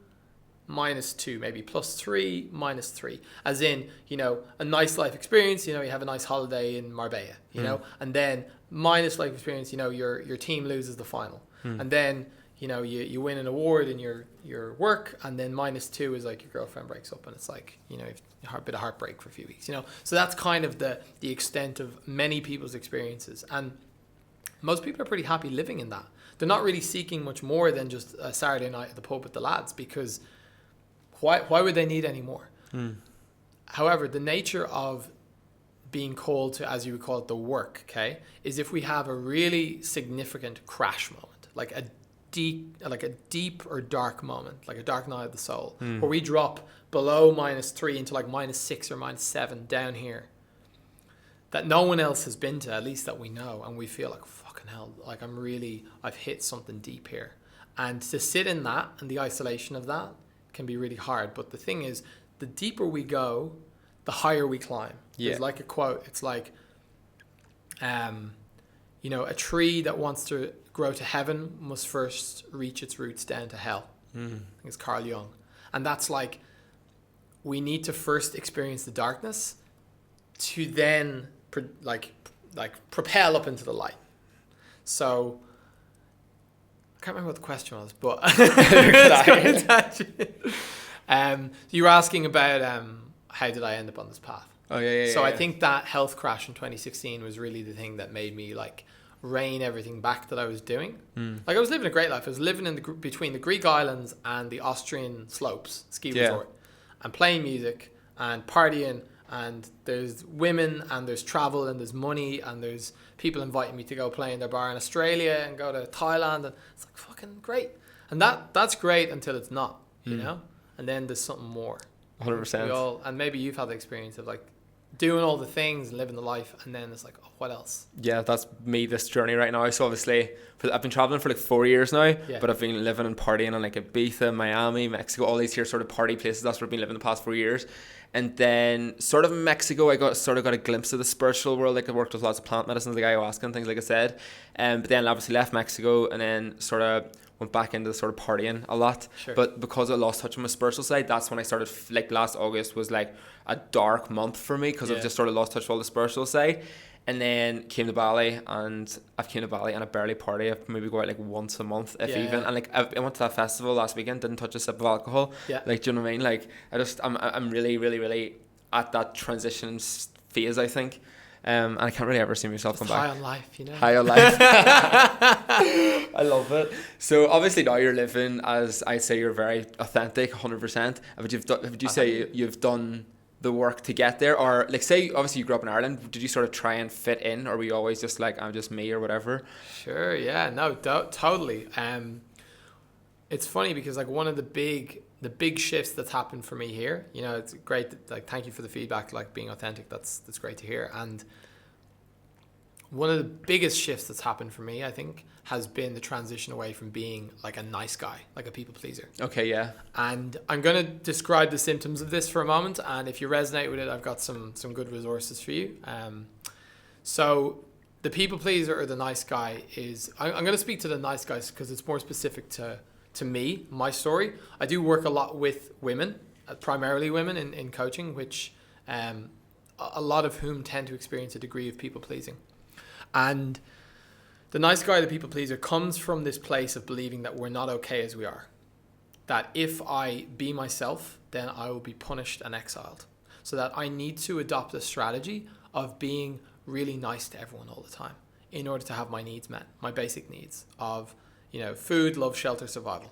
Speaker 2: minus 2, maybe plus 3, minus 3. As in, you know, a nice life experience, you know, you have a nice holiday in Marbella, you know, and then minus life experience, you know, your team loses the final. And then, you know, you win an award in your work, and then minus 2 is like your girlfriend breaks up and it's like, you know, a bit of heartbreak for a few weeks, you know. So that's kind of the extent of many people's experiences. And most people are pretty happy living in that. They're not really seeking much more than just a Saturday night at the pub with the lads, because why would they need any more? However, the nature of being called to, as you would call it, the work, okay, is if we have a really significant crash moment, like a deep or dark moment, like a dark night of the soul, where we drop below minus 3 into like minus 6 or minus 7 down here, that no one else has been to, at least that we know, and we feel like, fucking hell, like I've hit something deep here. And to sit in that and the isolation of that can be really hard. But the thing is, the deeper we go, the higher we climb.
Speaker 1: Yeah.
Speaker 2: There's like a quote, it's like, you know, a tree that wants to grow to heaven must first reach its roots down to hell. I think it's Carl Jung. And that's like, we need to first experience the darkness to then propel up into the light. So I can't remember what the question was, but you were asking about how did I end up on this path.
Speaker 1: Oh yeah.
Speaker 2: So I think that health crash in 2016 was really the thing that made me like rein everything back that I was doing. Like I was living a great life. I was living in between the Greek islands and the Austrian slopes ski resort, and playing music and partying, and there's women and there's travel and there's money and there's people inviting me to go play in their bar in Australia and go to Thailand, and it's like fucking great. And that's great until it's not, you know? And then there's something more.
Speaker 1: 100%.
Speaker 2: And maybe you've had the experience of like doing all the things and living the life, and then it's like, oh, what else?
Speaker 1: Yeah, that's me, this journey right now. So obviously I've been traveling for like 4 years now, but I've been living and partying in like Ibiza, Miami, Mexico, all these here sort of party places. That's where I've been living the past 4 years. And then sort of in Mexico, I got a glimpse of the spiritual world. Like I worked with lots of plant medicines, like ayahuasca and things, like I said. But then obviously left Mexico and then sort of went back into the sort of partying a lot.
Speaker 2: Sure.
Speaker 1: But because I lost touch on my spiritual side, that's when I started, like last August was like a dark month for me, because I've just sort of lost touch with all the spiritual side. And then came to Bali, and I barely party. I maybe go out like once a month, if even. And like I went to that festival last weekend, didn't touch a sip of alcohol. Yeah. Like, do you know what I mean? Like I'm really, really, really at that transition phase, I think. And I can't really ever see myself come back.
Speaker 2: High on life, you know.
Speaker 1: High on life. I love it. So obviously now you're living, as I say, you're very authentic, 100%. But would you say you've done the work to get there? Or like, say obviously you grew up in Ireland, did you sort of try and fit in, or were you always just like, I'm just me or whatever?
Speaker 2: Sure, yeah, no, totally. It's funny because like one of the big shifts that's happened for me here, you know, it's great, like thank you for the feedback, like being authentic, that's great to hear. And one of the biggest shifts that's happened for me, I think, has been the transition away from being like a nice guy, like a people pleaser.
Speaker 1: Okay, yeah.
Speaker 2: And I'm going to describe the symptoms of this for a moment, and if you resonate with it, I've got some good resources for you. So the people pleaser or the nice guy is, I'm going to speak to the nice guys because it's more specific to me, my story. I do work a lot with women, primarily women in coaching, which a lot of whom tend to experience a degree of people pleasing. And the nice guy, the people pleaser, comes from this place of believing that we're not okay as we are. That if I be myself, then I will be punished and exiled. So that I need to adopt a strategy of being really nice to everyone all the time in order to have my needs met, my basic needs of, you know, food, love, shelter, survival.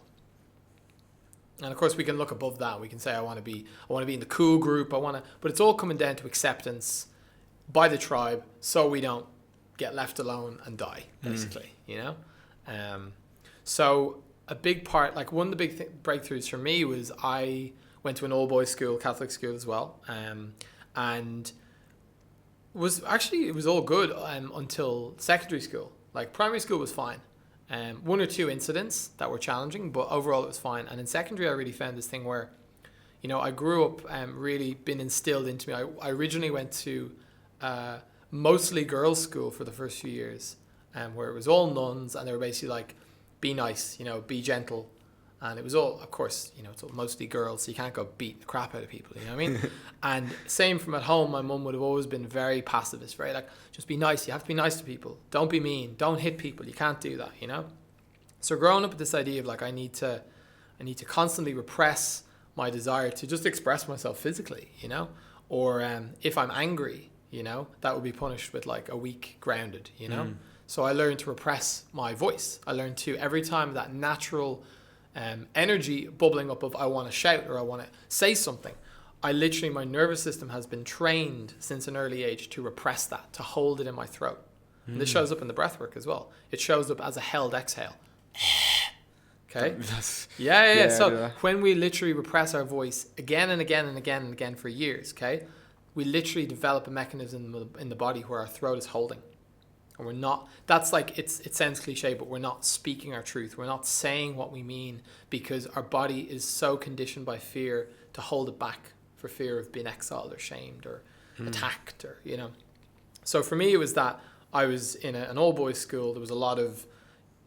Speaker 2: And of course we can look above that. We can say I want to be in the cool group. But it's all coming down to acceptance by the tribe, so we don't get left alone and die, basically, you know? So a big part, like one of the big breakthroughs for me was I went to an all boys school, Catholic school as well. And it was all good until secondary school. Like primary school was fine. One or two incidents that were challenging, but overall it was fine. And in secondary, I really found this thing where, I grew up really been instilled into me. I originally went to mostly girls' school for the first few years, where it was all nuns, and they were basically like, be nice, be gentle. And it was all, of course, it's all mostly girls, so you can't go beat the crap out of people, you know what I mean? And same from at home, my mum would have always been very pacifist, very like, just be nice, you have to be nice to people. Don't be mean, don't hit people, you can't do that, So growing up with this idea of like, I need to constantly repress my desire to just express myself physically, or if I'm angry, that would be punished with like a week grounded, So I learned to repress my voice. I learned to, every time that natural energy bubbling up of I want to shout or I want to say something, my nervous system has been trained since an early age to repress that, to hold it in my throat. And this shows up in the breathwork as well. It shows up as a held exhale. Okay. Yeah. So when we literally repress our voice again and again and again and again for years, okay, we literally develop a mechanism in the body where our throat is holding. And we're not, that's like, it sounds cliche, but we're not speaking our truth. We're not saying what we mean because our body is so conditioned by fear to hold it back for fear of being exiled or shamed or attacked or, So for me, it was that I was in an all boys school. There was a lot of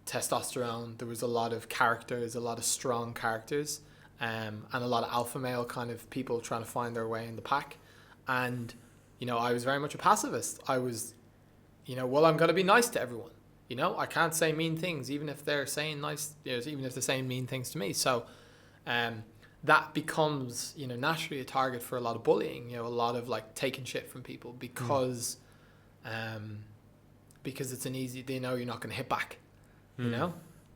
Speaker 2: testosterone. There was a lot of characters, a lot of strong characters, and a lot of alpha male kind of people trying to find their way in the pack. And, I was very much a pacifist. I was, well, I'm going to be nice to everyone. I can't say mean things, even if they're saying nice, even if they're saying mean things to me. So that becomes, naturally a target for a lot of bullying, a lot of like taking shit from people because it's an easy, they know you're not going to hit back,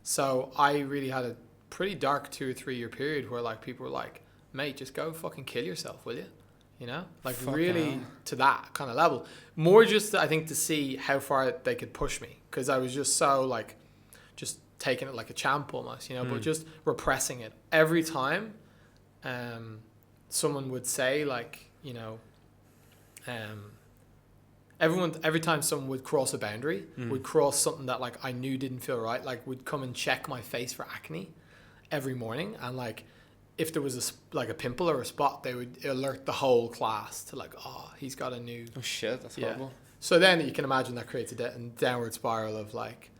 Speaker 2: So I really had a pretty dark 2 or 3 year period where like people were like, mate, just go fucking kill yourself, will you? Like fuck really hell. To that kind of level. More just, I think, to see how far they could push me. Because I was just so, like, just taking it like a champ almost, but just repressing it. Every time someone would say, like, every time someone would cross a boundary, would cross something that, like, I knew didn't feel right, like, would come and check my face for acne every morning. And, like, if there was a pimple or a spot, they would alert the whole class to like, oh, he's got a new.
Speaker 1: Oh shit, that's horrible.
Speaker 2: So then you can imagine that creates a downward spiral of like,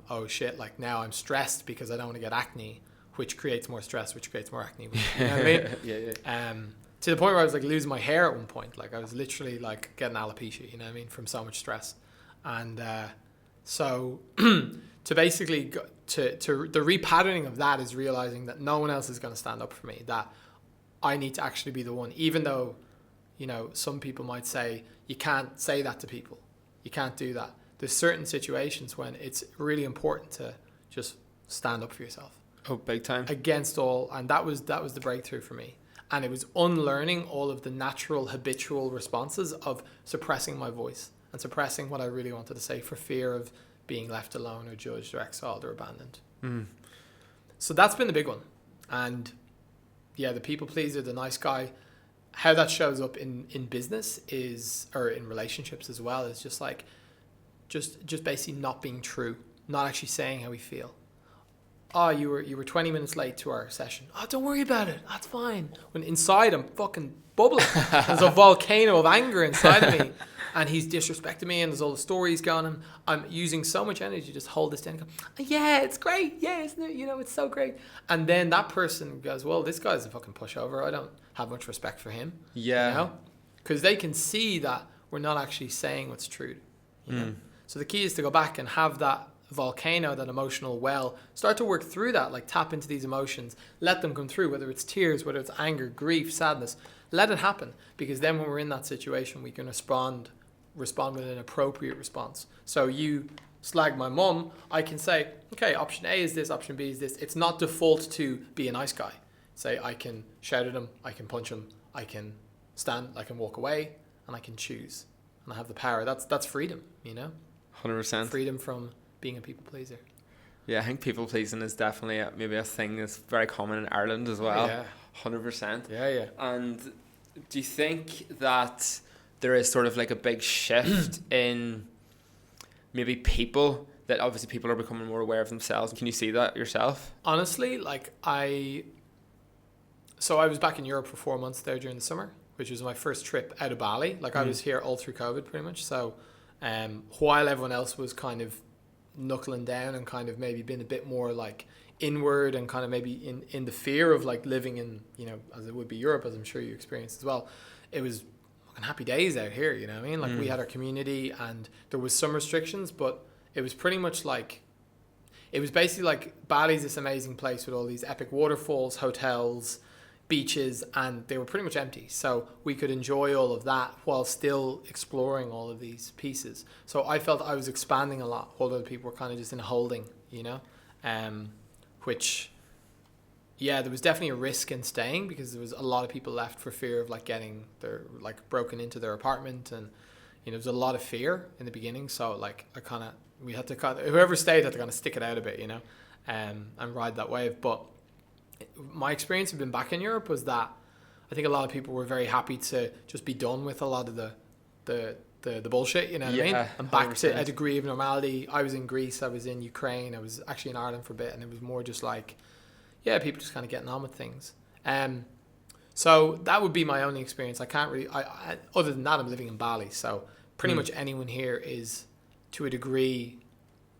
Speaker 2: oh shit, like now I'm stressed because I don't want to get acne, which creates more stress, which creates more acne. You know what I mean?
Speaker 1: Yeah.
Speaker 2: To the point where I was like losing my hair at one point. Like I was literally like getting alopecia, you know what I mean, from so much stress. And so to basically go, to the repatterning of that is realizing that no one else is going to stand up for me, that I need to actually be the one, even though, some people might say, you can't say that to people. You can't do that. There's certain situations when it's really important to just stand up for yourself.
Speaker 1: Oh, big time.
Speaker 2: Against all. And that was the breakthrough for me. And it was unlearning all of the natural habitual responses of suppressing my voice and suppressing what I really wanted to say for fear of being left alone or judged or exiled or abandoned. So that's been the big one. And yeah, the people pleaser, the nice guy, how that shows up in business is, or in relationships as well, is just like, just basically not being true, not actually saying how we feel. Oh, you were 20 minutes late to our session. Oh, don't worry about it. That's fine. When inside I'm fucking bubbling. There's a volcano of anger inside of me. And he's disrespecting me and there's all the stories going on. I'm using so much energy to just hold this down and go, yeah, it's great. Yeah, isn't it? It's so great. And then that person goes, well, this guy's a fucking pushover. I don't have much respect for him.
Speaker 1: Yeah.
Speaker 2: Because they can see that we're not actually saying what's true. So the key is to go back and have that volcano, that emotional well, start to work through that, like tap into these emotions, let them come through, whether it's tears, whether it's anger, grief, sadness, let it happen. Because then when we're in that situation, we can respond with an appropriate response. So you slag my mum, I can say, okay, option A is this, option B is this. It's not default to be a nice guy. Say I can shout at him, I can punch him, I can stand, I can walk away, and I can choose. And I have the power. That's freedom,
Speaker 1: 100%.
Speaker 2: Freedom from being a people pleaser.
Speaker 1: Yeah, I think people pleasing is definitely maybe a thing that's very common in Ireland as well.
Speaker 2: Yeah.
Speaker 1: 100%.
Speaker 2: Yeah.
Speaker 1: And do you think that there is sort of like a big shift in maybe people that obviously people are becoming more aware of themselves? Can you see that yourself?
Speaker 2: Honestly, like I was back in Europe for 4 months there during the summer, which was my first trip out of Bali. Like I was here all through COVID pretty much. So while everyone else was kind of knuckling down and kind of maybe been a bit more like inward and kind of maybe in the fear of like living in, you know, as it would be Europe, as I'm sure you experienced as well, it was fucking happy days out here, you know what I mean? Like we had our community and there was some restrictions, but it was pretty much like, it was basically like Bali's this amazing place with all these epic waterfalls, hotels, beaches, and they were pretty much empty. So we could enjoy all of that while still exploring all of these pieces. So I felt I was expanding a lot while other people were kind of just in holding, you know? Which, yeah, there was definitely a risk in staying because there was a lot of people left for fear of like getting their, like broken into their apartment, and, you know, there was a lot of fear in the beginning. So like we had to whoever stayed had to kind of stick it out a bit, you know, and ride that wave. But my experience of being back in Europe was that I think a lot of people were very happy to just be done with a lot of the bullshit, you know what I mean? And back 100%. To a degree of normality. I was in Greece, I was in Ukraine, I was actually in Ireland for a bit, and it was more just like, yeah, people just kind of getting on with things. So that would be my only experience. I can't really, I other than that, I'm living in Bali, so pretty much anyone here is, to a degree,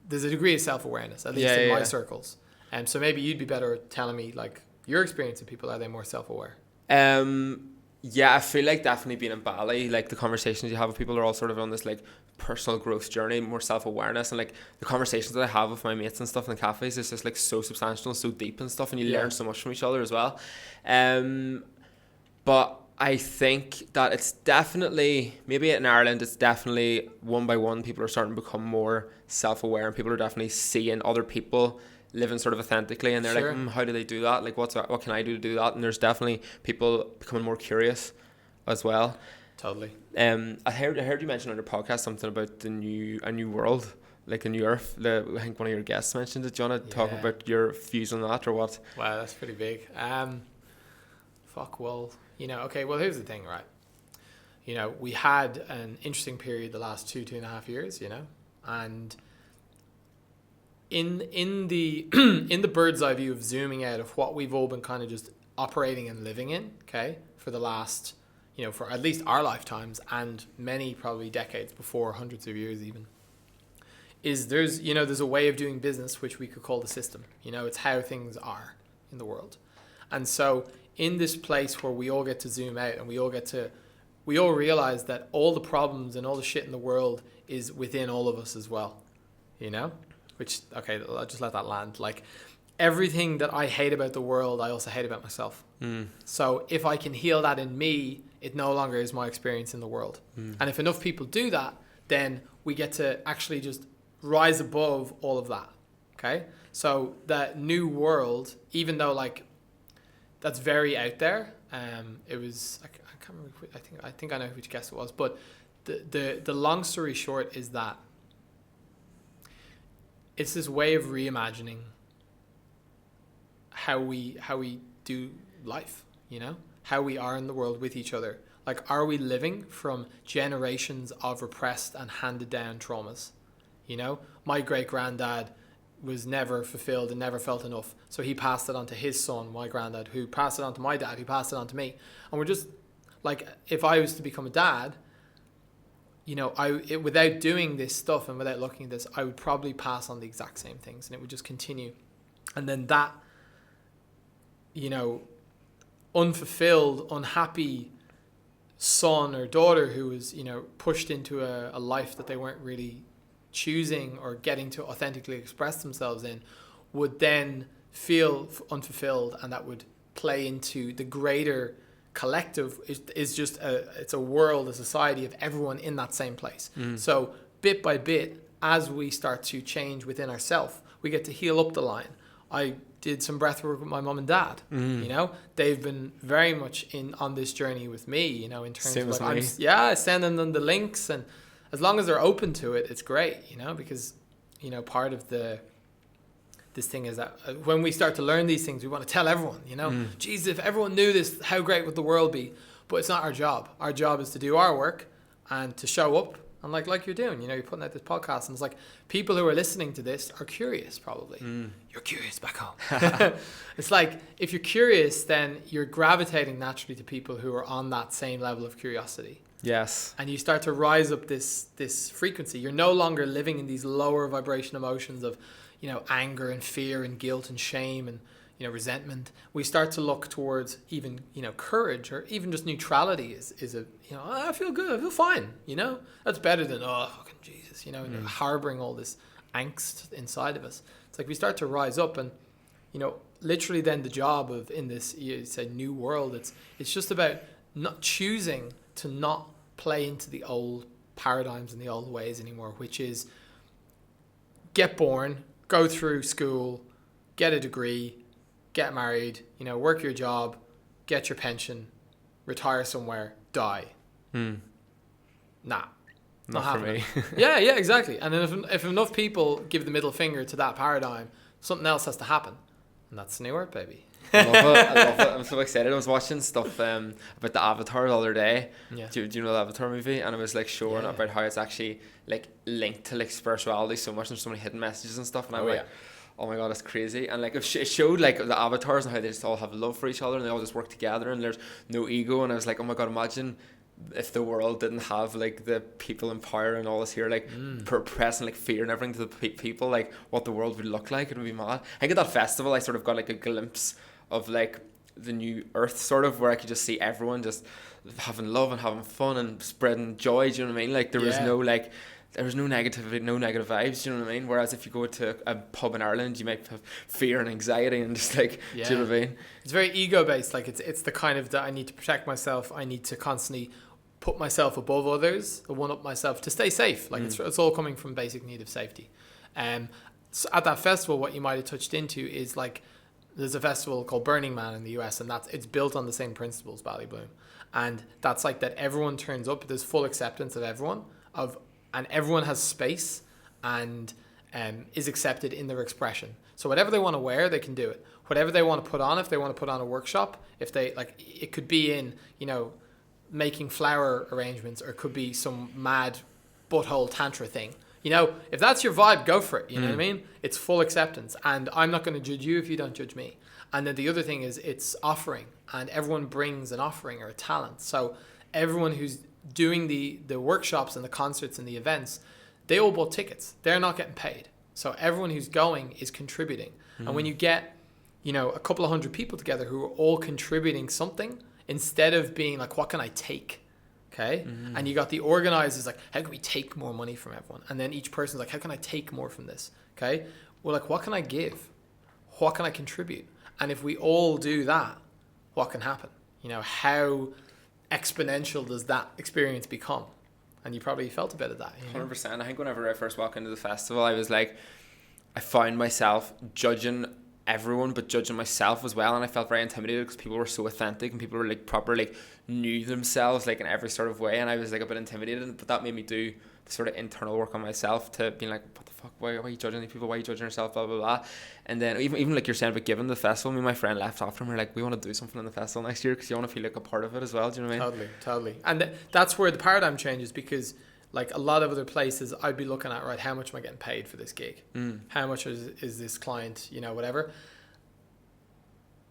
Speaker 2: there's a degree of self-awareness, at least in my circles. So maybe you'd be better at telling me like your experience of people. Are they more self-aware?
Speaker 1: Yeah, I feel like definitely being in Bali, like the conversations you have with people are all sort of on this like personal growth journey, more self-awareness, and like the conversations that I have with my mates and stuff in the cafes is just like so substantial and so deep and stuff, and you learn so much from each other as well. But I think that it's definitely, maybe in Ireland, it's definitely one by one people are starting to become more self-aware, and people are definitely seeing other people living sort of authentically, and they're like, how do they do that? Like, what can I do to do that? And there's definitely people becoming more curious as well.
Speaker 2: Totally.
Speaker 1: I heard you mention on your podcast something about a new world, like a new Earth. I think one of your guests mentioned it. Do you want to talk about your views on that, or what?
Speaker 2: Wow, that's pretty big. Well, you know, okay, well, here's the thing, right? You know, we had an interesting period the last 2.5 years, you know, and in the in the bird's eye view of zooming out of what we've all been kind of just operating and living in, okay, for the last, you know, for at least our lifetimes and many probably decades before, hundreds of years even, is there's a way of doing business which we could call the system. You know, it's how things are in the world. And so in this place where we all get to zoom out and we all realize that all the problems and all the shit in the world is within all of us as well, you know? Which, okay, I'll just let that land. Like, everything that I hate about the world, I also hate about myself. So if I can heal that in me, it no longer is my experience in the world. And if enough people do that, then we get to actually just rise above all of that, okay? So that new world, even though, like, that's very out there, it was, I can't remember, I think I know which guest it was, but the long story short is that it's this way of reimagining how we do life, you know, how we are in the world with each other. Like, are we living from generations of repressed and handed down traumas? You know, my great granddad was never fulfilled and never felt enough, so he passed it on to his son, my granddad, who passed it on to my dad, who passed it on to me. And we're just like, if I was to become a dad, you know, without doing this stuff and without looking at this, I would probably pass on the exact same things, and it would just continue. And then that, you know, unfulfilled, unhappy son or daughter who was, you know, pushed into a life that they weren't really choosing or getting to authentically express themselves in, would then feel unfulfilled, and that would play into the greater collective is just it's a world, a society of everyone in that same place. So bit by bit, as we start to change within ourselves, we get to heal up the line. I did some breathwork with my mum and dad. You know, they've been very much on this journey with me, you know, in terms of like, I send them the links, and as long as they're open to it, it's great, you know, because, you know, part of this thing is that when we start to learn these things, we want to tell everyone, you know, geez, if everyone knew this, how great would the world be? But it's not our job. Our job is to do our work and to show up And like you're doing, you're putting out this podcast, and it's like people who are listening to this are curious, probably. You're curious back home. It's like, if you're curious, then you're gravitating naturally to people who are on that same level of curiosity.
Speaker 1: Yes.
Speaker 2: And you start to rise up this frequency. You're no longer living in these lower vibration emotions of, anger and fear and guilt and shame and, resentment. We start to look towards even, courage, or even just neutrality is a, I feel good, I feel fine, That's better than, oh, fucking Jesus, harboring all this angst inside of us. It's like we start to rise up, and, literally then the job of, in this, you say, new world, it's just about not choosing to not play into the old paradigms and the old ways anymore, which is get born, go through school, get a degree, get married, work your job, get your pension, retire somewhere, die. Nah,
Speaker 1: not for me.
Speaker 2: yeah, exactly. And then if enough people give the middle finger to that paradigm, something else has to happen, and that's the new earth, baby.
Speaker 1: I love it. I'm so excited. I was watching stuff about the Avatar the other day.
Speaker 2: Yeah.
Speaker 1: Do you know the Avatar movie? And it was like showing about how it's actually like linked to like spirituality so much, and there's so many hidden messages and stuff. And I'm like, oh my god, it's crazy. And like it showed like the avatars and how they just all have love for each other, and they all just work together, and there's no ego. And I was like, oh my god, imagine if the world didn't have like the people in power and all this here, like pressing like fear and everything to the people, like what the world would look like. It would be mad. I think at that festival I sort of got like a glimpse of like the new earth, sort of, where I could just see everyone just having love and having fun and spreading joy. Do you know what I mean? Like there was no like, there was no negativity, no negative vibes. Do you know what I mean? Whereas if you go to a pub in Ireland, you might have fear and anxiety and just like, do you know what I mean?
Speaker 2: It's very ego based. Like it's the kind of that I need to protect myself. I need to constantly put myself above others, one up myself to stay safe. Like it's all coming from basic need of safety. So at that festival, what you might have touched into is like, there's a festival called Burning Man in the US, and it's built on the same principles, Bali Bloom. And that's like that everyone turns up, there's full acceptance of everyone, and everyone has space and is accepted in their expression. So whatever they want to wear, they can do it. Whatever they want to put on, if they want to put on a workshop, if they like, it could be in, making flower arrangements, or it could be some mad butthole tantra thing. If that's your vibe, go for it. You know what I mean? It's full acceptance, and I'm not going to judge you if you don't judge me. And then the other thing is it's offering, and everyone brings an offering or a talent. So everyone who's doing the workshops and the concerts and the events, they all bought tickets. They're not getting paid. So everyone who's going is contributing. And when you get, a couple of hundred people together who are all contributing something, instead of being like, what can I take? Okay. And you got the organizers like, how can we take more money from everyone? And then each person's like, how can I take more from this? Okay. Well, like, what can I give? What can I contribute? And if we all do that, what can happen? How exponential does that experience become? And you probably felt a bit of that.
Speaker 1: 100%. I think whenever I first walked into the festival, I was like, I found myself judging everyone but judging myself as well, and I felt very intimidated because people were so authentic and people were like proper, like knew themselves like in every sort of way, and I was like a bit intimidated, but that made me do the sort of internal work on myself to be like, what the fuck, why are you judging these people, why are you judging yourself, blah blah blah. And then even like you're saying about giving the festival, me and my friend left after, and we're like, we want to do something in the festival next year because you want to feel like a part of it as well. Do you know what I mean?
Speaker 2: Totally. And that's where the paradigm changes, because like a lot of other places I'd be looking at, right, how much am I getting paid for this gig? How much is this client, whatever.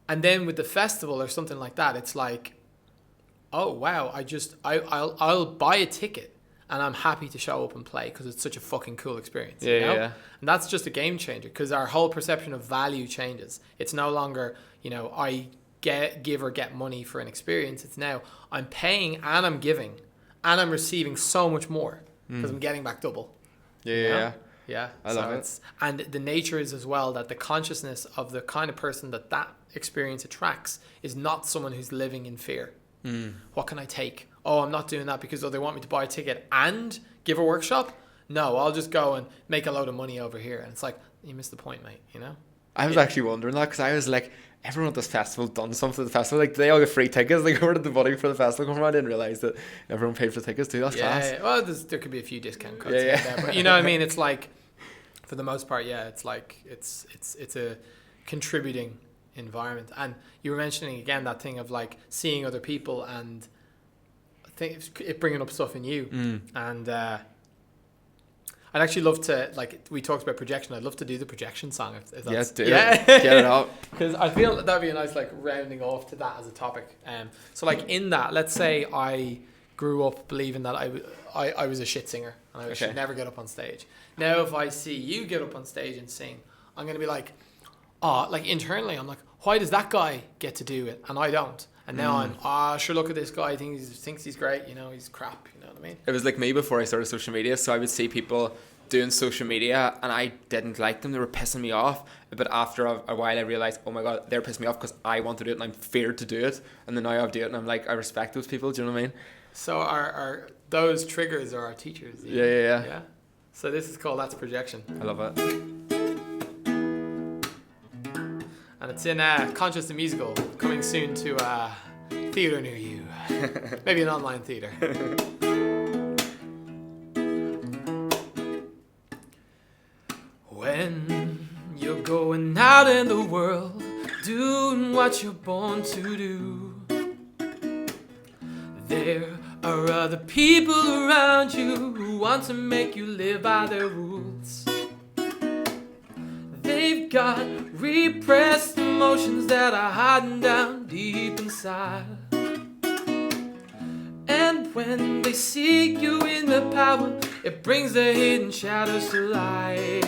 Speaker 2: And then with the festival or something like that, it's like, oh wow, I'll buy a ticket and I'm happy to show up and play because it's such a fucking cool experience.
Speaker 1: Yeah.
Speaker 2: And that's just a game changer, because our whole perception of value changes. It's no longer, I give or get money for an experience. It's now I'm paying and I'm giving and I'm receiving so much more because I'm getting back double.
Speaker 1: Yeah.
Speaker 2: I love it. And the nature is as well that the consciousness of the kind of person that experience attracts is not someone who's living in fear. What can I take? Oh, I'm not doing that because they want me to buy a ticket and give a workshop. No, I'll just go and make a load of money over here. And it's like, you missed the point, mate.
Speaker 1: I was actually wondering that, because I was like, everyone at this festival done something at the festival. Like, they all get free tickets. Like, where did the money for the festival come from? I didn't realise that everyone paid for tickets too. That's class.
Speaker 2: Yeah. Well, there could be a few discount codes there, but you know what I mean? It's like, for the most part, it's like it's a contributing environment. And you were mentioning again that thing of like seeing other people and I think it bringing up stuff in you, and I'd actually love to, like, we talked about projection. I'd love to do the projection song. If that's,
Speaker 1: Yes, do it. Get it out.
Speaker 2: Because I feel that that'd be a nice, like, rounding off to that as a topic. So, like, in that, let's say I grew up believing that I was a shit singer and I should never get up on stage. Now, if I see you get up on stage and sing, I'm going to be like, oh, like, internally, I'm like, why does that guy get to do it and I don't? And now I'm, sure, look at this guy, thinks he's great, you know, he's crap, you know what I mean?
Speaker 1: It was like me before I started social media, so I would see people doing social media and I didn't like them, they were pissing me off, but after a while I realised, oh my god, they're pissing me off because I want to do it and I'm feared to do it, and then now I do it and I'm like, I respect those people, do you know what I mean?
Speaker 2: So our those triggers are our teachers.
Speaker 1: Yeah.
Speaker 2: So this is called That's Projection.
Speaker 1: I love it.
Speaker 2: And it's in Conscious the Musical, coming soon to a theatre near you. Maybe an online theatre. When you're going out in the world, doing what you're born to do, there are other people around you who want to make you live by their rules. They've got repressed emotions that are hiding down deep inside. And when they see you in the power, it brings the hidden shadows to light.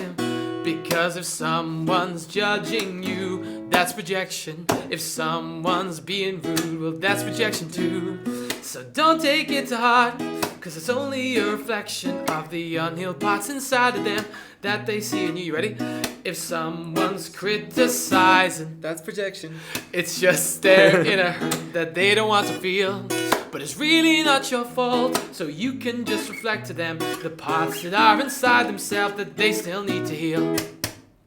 Speaker 2: Because if someone's judging you, that's projection. If someone's being rude, well, that's projection too. So don't take it to heart, cause it's only a reflection of the unhealed parts inside of them that they see in you. You ready? If someone's criticizing, that's projection. It's just their inner hurt that they don't want to feel. But it's really not your fault, so you can just reflect to them the parts that are inside themselves that they still need to heal.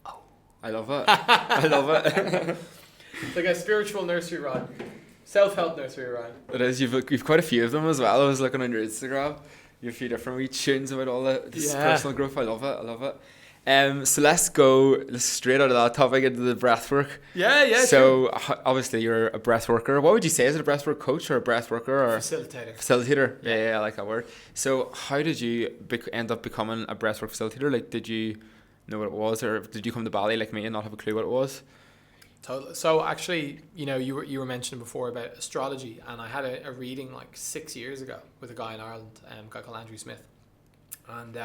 Speaker 2: Oh.
Speaker 1: I love it. I love it.
Speaker 2: It's like a spiritual nursery rhyme. Self-help nursery rhyme.
Speaker 1: It is. You've quite a few of them as well. I was looking on your Instagram. You have a few different wee tunes about all this personal growth. I love it. So let's go straight out of that topic into the breathwork.
Speaker 2: Yeah.
Speaker 1: So obviously you're a breath worker. What would you say? Is it a breathwork coach or a breath worker or facilitator? Yeah, I like that word. So how did you end up becoming a breathwork facilitator? Like, did you know what it was, or did you come to Bali like me and not have a clue what it was?
Speaker 2: Totally. So actually, you know, you were mentioning before about astrology, and I had a reading like 6 years ago with a guy in Ireland, a guy called Andrew Smith, and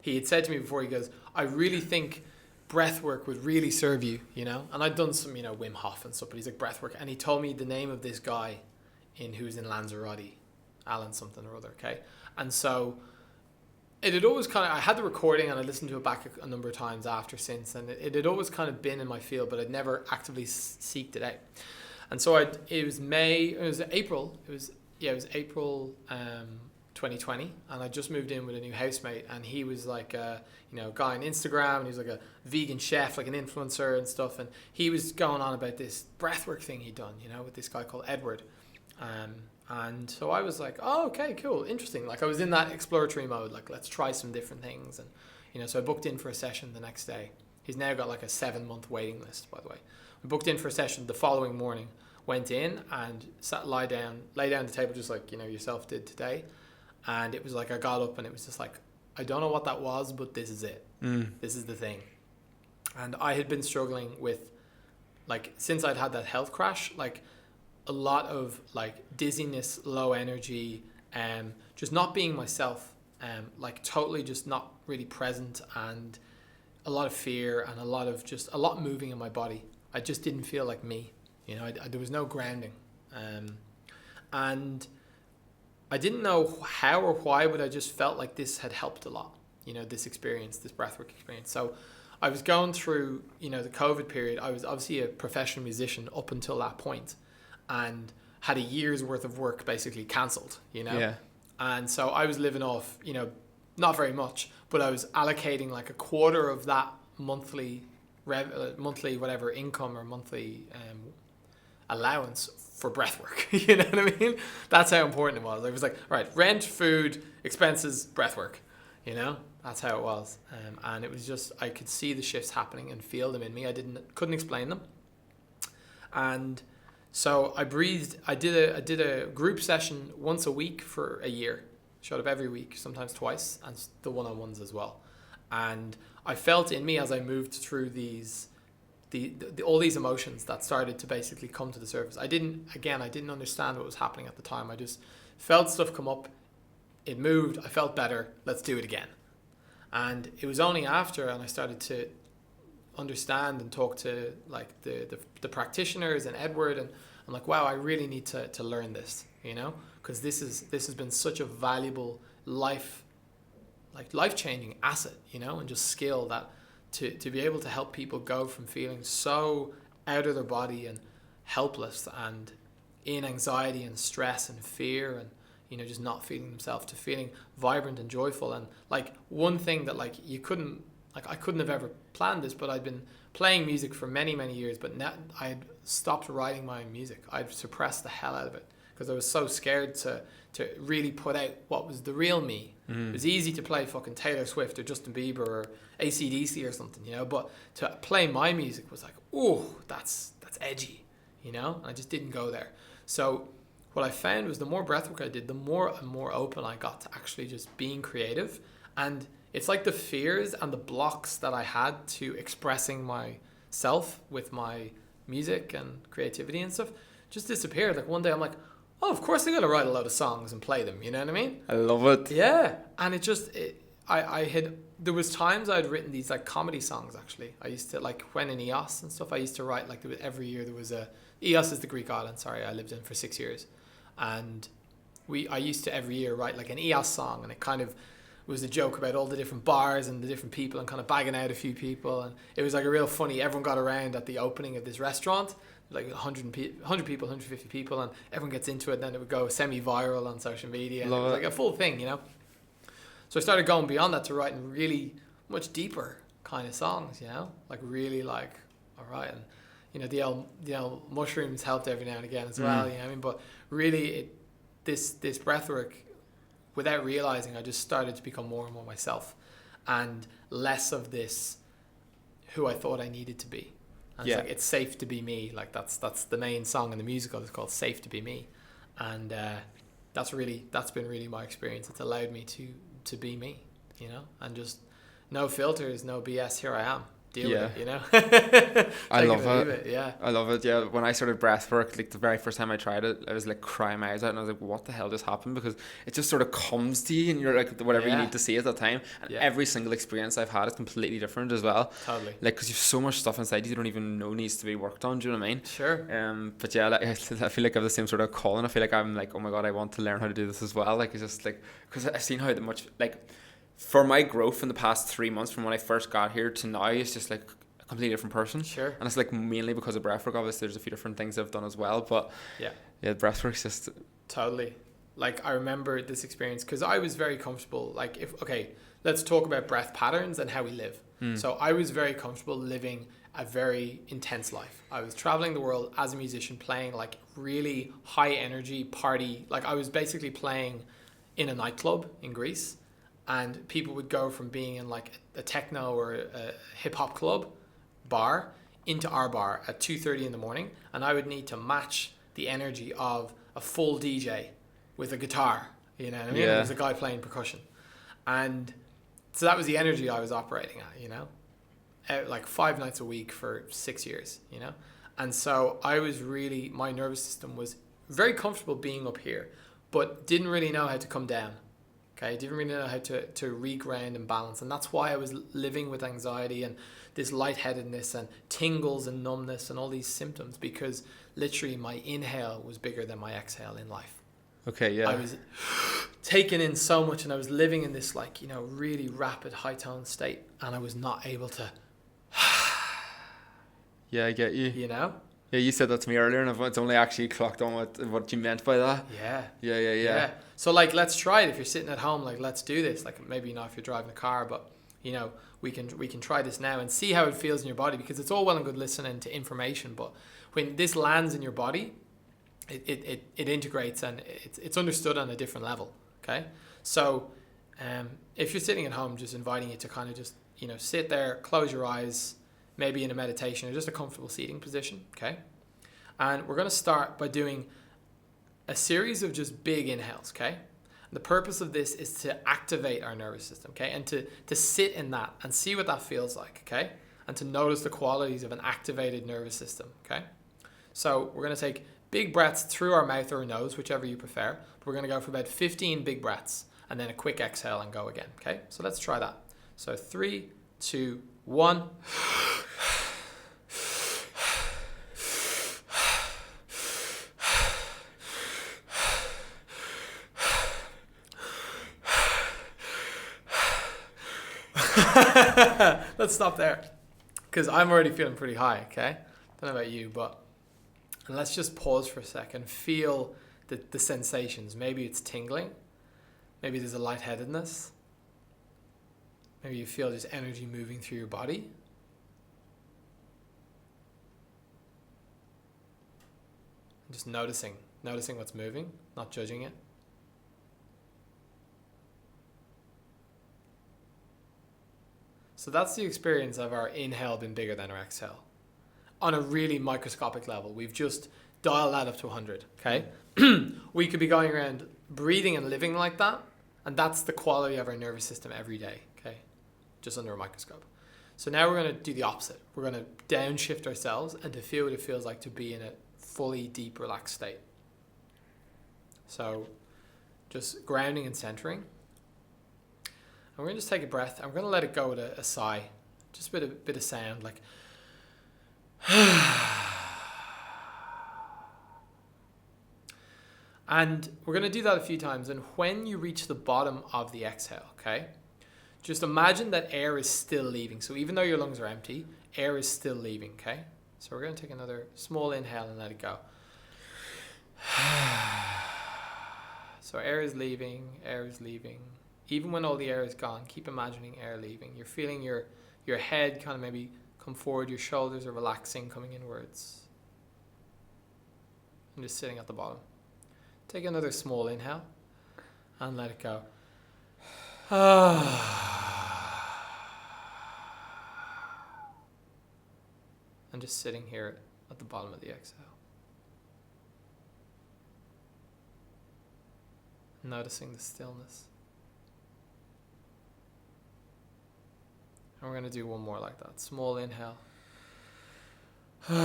Speaker 2: he had said to me before, he goes, I really think breath work would really serve you, you know? And I'd done some, you know, Wim Hof and stuff, but he's like, breath work. And he told me the name of this guy who's in Lanzarote, Alan something or other, okay? And so it had always kind of, I had the recording and I listened to it back a number of times since, and it had always kind of been in my field, but I'd never actively seeked it out. And so it was April 2020, and I just moved in with a new housemate, and he was like a guy on Instagram, and he was like a vegan chef, like an influencer and stuff, and he was going on about this breathwork thing he'd done, you know, with this guy called Edward, and so I was like, oh, okay, cool, interesting. Like I was in that exploratory mode, like let's try some different things, and you know, so I booked in for a session the next day. He's now got like a 7-month waiting list, by the way. We booked in for a session the following morning, went in and lay down the table just like, you know, yourself did today. And it was like I got up and it was just like, I don't know what that was, but this is it. This is the thing. And I had been struggling with, like, since I'd had that health crash, like a lot of like dizziness, low energy, just not being myself, like totally just not really present, and a lot of fear and a lot moving in my body. I just didn't feel like me, you know, there was no grounding. And I didn't know how or why, but I just felt like this had helped a lot, you know, this experience, this breathwork experience. So I was going through, you know, the COVID period. I was obviously a professional musician up until that point, and had a year's worth of work basically cancelled, you know?
Speaker 1: Yeah.
Speaker 2: And so I was living off, you know, not very much, but I was allocating like a quarter of that monthly whatever income or monthly allowance for breath work. You know what I mean? That's how important it was. I was like, all right, rent, food, expenses, breath work. You know, that's how it was. And it was just, I could see the shifts happening and feel them in me. Couldn't explain them. And so I did a group session once a week for a year. showed up every week, sometimes twice, and the one-on-ones as well. And I felt in me as I moved through these, all these emotions that started to basically come to the surface. I didn't understand what was happening at the time. I just felt stuff come up. It moved. I felt better. Let's do it again. And it was only after, and I started to understand and talk to like the practitioners and Edward, and I'm like, wow, I really need to learn this, because this has been such a valuable life-changing asset, and just skill that to be able to help people go from feeling so out of their body and helpless and in anxiety and stress and fear and just not feeling themselves, to feeling vibrant and joyful. And like one thing that like I couldn't have ever planned this, but I'd been playing music for many, many years, but now I'd stopped writing my own music. I'd suppressed the hell out of it because I was so scared to really put out what was the real me. It was easy to play fucking Taylor Swift or Justin Bieber or AC/DC or something, but to play my music was like, oh, that's edgy, I just didn't go there. So what I found was the more breathwork I did, the more and more open I got to actually just being creative. And it's like the fears and the blocks that I had to expressing myself with my music and creativity and stuff just disappeared. Like one day I'm like, oh, of course I gotta write a load of songs and play them, you know what I mean?
Speaker 1: I love it.
Speaker 2: Yeah. And there was times I'd written these like comedy songs actually. I used to, like when in EOS and stuff, I used to write like every year there was EOS is the Greek island, I lived in for 6 years. And I used to every year write like an EOS song, and it kind of was a joke about all the different bars and the different people and kind of bagging out a few people. And it was like a real funny, everyone got around at the opening of this restaurant, like 100 people, 150 people, and everyone gets into it, and then it would go semi-viral on social media. And it was like a full thing, So I started going beyond that to writing really much deeper kind of songs, like really like, all right. And, the old mushrooms helped every now and again as well, but really this breathwork, without realizing, I just started to become more and more myself and less of this who I thought I needed to be. And it's like, it's safe to be me. Like that's the main song in the musical. It's called Safe to Be Me. And that's been really my experience. It's allowed me to be me, and just no filters, no BS. Here I am. Deal with it,
Speaker 1: I love it.
Speaker 2: Yeah.
Speaker 1: I love it. Yeah. When I started breathwork, like the very first time I tried it, I was like crying my eyes out, and I was like, what the hell just happened? Because it just sort of comes to you, and you're like whatever you need to see at that time. And every single experience I've had is completely different as well.
Speaker 2: Totally.
Speaker 1: Like, because you have so much stuff inside you don't even know needs to be worked on. Do you know what I mean?
Speaker 2: Sure.
Speaker 1: But yeah, like, I feel like I have the same sort of calling. I feel like I'm like, oh my God, I want to learn how to do this as well. Like, it's just like, because I've seen how much, like, for my growth in the past 3 months from when I first got here to now, it's just like completely different person.
Speaker 2: Sure.
Speaker 1: And it's like mainly because of breathwork. Obviously there's a few different things I've done as well, but yeah, breathwork's just
Speaker 2: totally. Like I remember this experience because I was very comfortable. Like let's talk about breath patterns and how we live. So I was very comfortable living a very intense life. I was traveling the world as a musician, playing like really high energy party. Like I was basically playing in a nightclub in Greece, and people would go from being in like a techno or a hip hop club bar into our bar at 2:30 in the morning, and I would need to match the energy of a full DJ with a guitar, you know what I mean? There was a guy playing percussion, and so that was the energy I was operating at, like 5 nights a week for 6 years, and so I was really, my nervous system was very comfortable being up here, but didn't really know how to come down. Okay, didn't really know how to reground and balance, and that's why I was living with anxiety and this lightheadedness and tingles and numbness and all these symptoms, because literally my inhale was bigger than my exhale in life.
Speaker 1: Okay, yeah.
Speaker 2: I was taking in so much, and I was living in this like, really rapid high tone state, and I was not able to.
Speaker 1: Yeah, I get you.
Speaker 2: Yeah,
Speaker 1: you said that to me earlier, and it's only actually clocked on what you meant by that. Yeah.
Speaker 2: So like, let's try it. If you're sitting at home, like, let's do this. Like, maybe not if you're driving a car, but we can try this now and see how it feels in your body, because it's all well and good listening to information, but when this lands in your body, it integrates, and it's understood on a different level. Okay, so if you're sitting at home, just inviting you to kind of just sit there, close your eyes, maybe in a meditation or just a comfortable seating position. Okay, and we're going to start by doing a series of just big inhales. Okay, And the purpose of this is to activate our nervous system, okay? And to sit in that and see what that feels like, okay? And to notice the qualities of an activated nervous system, okay? So we're going to take big breaths through our mouth or nose, whichever you prefer. We're going to go for about 15 big breaths and then a quick exhale and go again, okay? So let's try that. So 3, 2, 1. Let's stop there because I'm already feeling pretty high, okay? Don't know about you, but and let's just pause for a second, feel the sensations. Maybe it's tingling, maybe there's a lightheadedness, maybe you feel just energy moving through your body. Just noticing what's moving, not judging it. So that's the experience of our inhale being bigger than our exhale. On a really microscopic level, we've just dialed that up to 100, okay? We could be going around breathing and living like that, and that's the quality of our nervous system every day, okay? Just under a microscope. So now we're going to do the opposite. We're going to downshift ourselves and to feel what it feels like to be in a fully deep, relaxed state. So just grounding and centering. And we're going to just take a breath. I'm going to let it go with a sigh. Just a bit of sound like and we're going to do that a few times. And when you reach the bottom of the exhale, okay, just imagine that air is still leaving. So even though your lungs are empty, air is still leaving, okay? So we're going to take another small inhale and let it go. So air is leaving, air is leaving. Even when all the air is gone, keep imagining air leaving. You're feeling your head kind of maybe come forward, your shoulders are relaxing, coming inwards. And just sitting at the bottom. Take another small inhale and let it go. And just sitting here at the bottom of the exhale. Noticing the stillness. And we're going to do one more like that. Small inhale. And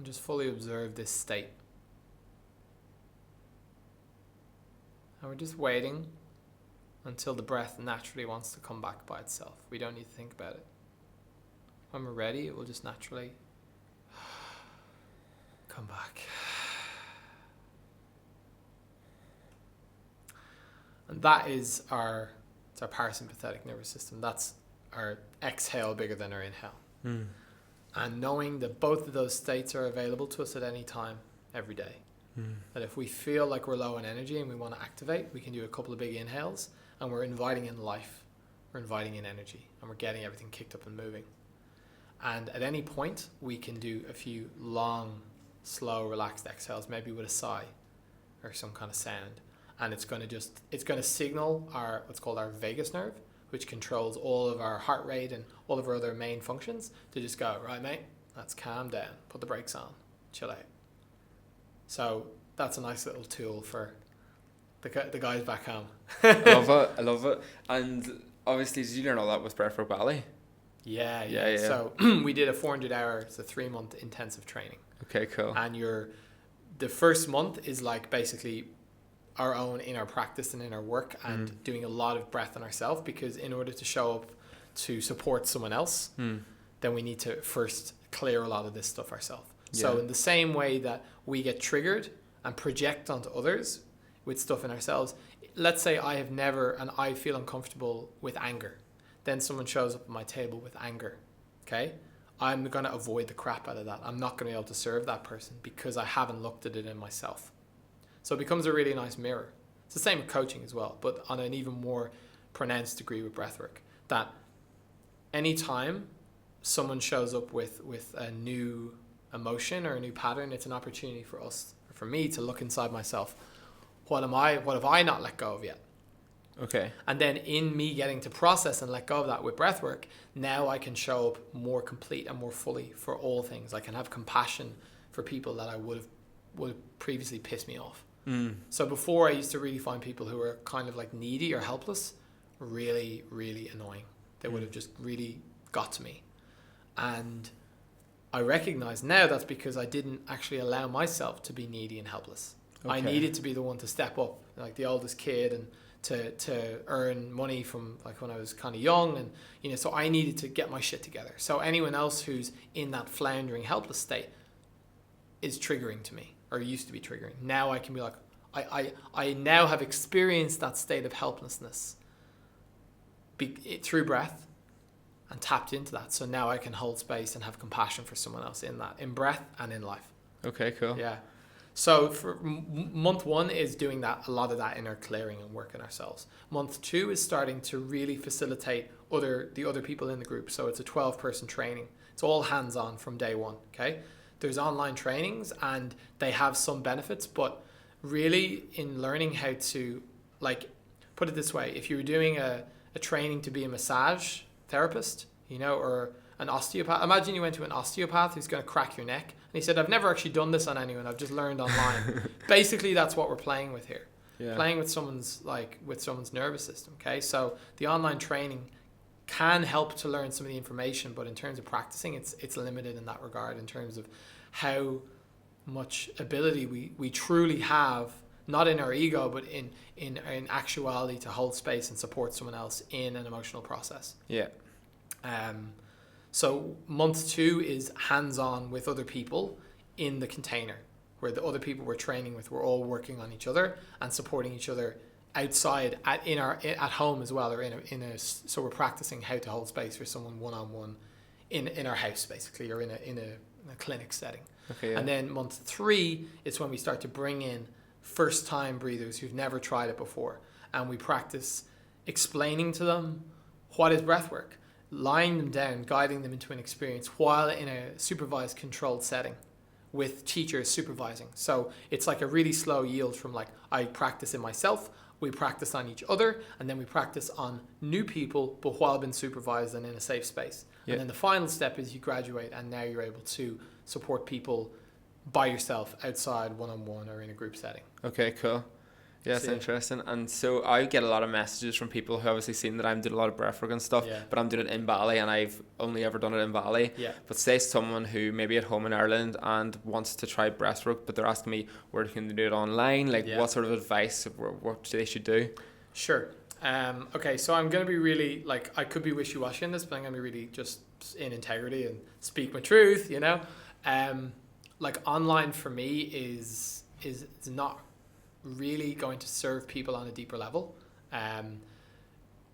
Speaker 2: just fully observe this state. And we're just waiting until the breath naturally wants to come back by itself. We don't need to think about it. When we're ready, it will just naturally come back. And that is our parasympathetic nervous system. That's our exhale bigger than our inhale. Mm. And knowing that both of those states are available to us at any time, every day. Mm. That if we feel like we're low on energy and we want to activate, we can do a couple of big inhales and we're inviting in life. We're inviting in energy and we're getting everything kicked up and moving. And at any point, we can do a few long, slow, relaxed exhales, maybe with a sigh or some kind of sound. And it's going to signal what's called our vagus nerve, which controls all of our heart rate and all of our other main functions, to just go, right, mate, let's calm down, put the brakes on, chill out. So that's a nice little tool for the guys back home.
Speaker 1: I love it. And obviously, did you learn all that with Breathwork Bali?
Speaker 2: Yeah. So we did a 400-hour, it's a 3-month intensive training.
Speaker 1: Okay, cool.
Speaker 2: And the first month is like basically our own inner practice and inner work and doing a lot of breath on ourselves, because in order to show up to support someone else, then we need to first clear a lot of this stuff ourselves. Yeah. So in the same way that we get triggered and project onto others with stuff in ourselves, let's say I feel uncomfortable with anger. Then someone shows up at my table with anger, okay? I'm going to avoid the crap out of that. I'm not going to be able to serve that person because I haven't looked at it in myself. So it becomes a really nice mirror. It's the same with coaching as well, but on an even more pronounced degree with breathwork. That anytime someone shows up with a new emotion or a new pattern, it's an opportunity for me to look inside myself. What have I not let go of yet?
Speaker 1: Okay.
Speaker 2: And then in me getting to process and let go of that with breathwork, now I can show up more complete and more fully for all things. I can have compassion for people that I would have previously pissed me off. So before, I used to really find people who were kind of like needy or helpless really, really annoying. They would have just really got to me. And I recognize now that's because I didn't actually allow myself to be needy and helpless. I needed to be the one to step up, like the oldest kid, and to earn money from like when I was kind of young, and so I needed to get my shit together. So anyone else who's in that floundering, helpless state is triggering to me, or used to be triggering. Now I can be like, I now have experienced that state of helplessness through breath, and tapped into that. So now I can hold space and have compassion for someone else in that, in breath and in life.
Speaker 1: Okay, cool.
Speaker 2: Yeah. So for month 1 is doing that, a lot of that inner clearing and working ourselves. Month 2 is starting to really facilitate the other people in the group. So it's a 12-person training. It's all hands-on from day 1. Okay. There's online trainings and they have some benefits, but really in learning how to, like, put it this way, if you were doing a training to be a massage therapist, or an osteopath. Imagine you went to an osteopath who's going to crack your neck. And he said, I've never actually done this on anyone. I've just learned online. Basically, that's what we're playing with here. Yeah. Playing with someone's nervous system. Okay. So the online training can help to learn some of the information, but in terms of practicing, it's limited in that regard, in terms of how much ability we truly have, not in our ego, but in actuality, to hold space and support someone else in an emotional process.
Speaker 1: Yeah.
Speaker 2: So month 2 is hands-on with other people in the container, where the other people we're training with, we're all working on each other and supporting each other outside at home as well, or so we're practicing how to hold space for someone one-on-one in our house, basically, or in a clinic setting.
Speaker 1: Okay. Yeah.
Speaker 2: And then month 3 is when we start to bring in first-time breathers who've never tried it before, and we practice explaining to them what is breathwork, lying them down, guiding them into an experience while in a supervised, controlled setting with teachers supervising. So it's like a really slow yield from, like, I practice in myself, we practice on each other, and then we practice on new people, but while being supervised and in a safe space. Yeah. And then the final step is you graduate, and now you're able to support people by yourself, outside, one-on-one, or in a group setting.
Speaker 1: Okay, cool. Yeah, it's interesting. And so I get a lot of messages from people who obviously seen that I'm doing a lot of breathwork and stuff, but I'm doing it in Bali, and I've only ever done it in Bali.
Speaker 2: Yeah. But
Speaker 1: say someone who maybe at home in Ireland and wants to try breathwork, but they're asking me where can they do it online, like what sort of advice, what they should do? Sure.
Speaker 2: Okay, so I'm going to be really, like, I could be wishy-washy in this, but I'm going to be really just in integrity and speak my truth, like, online for me is not really going to serve people on a deeper level.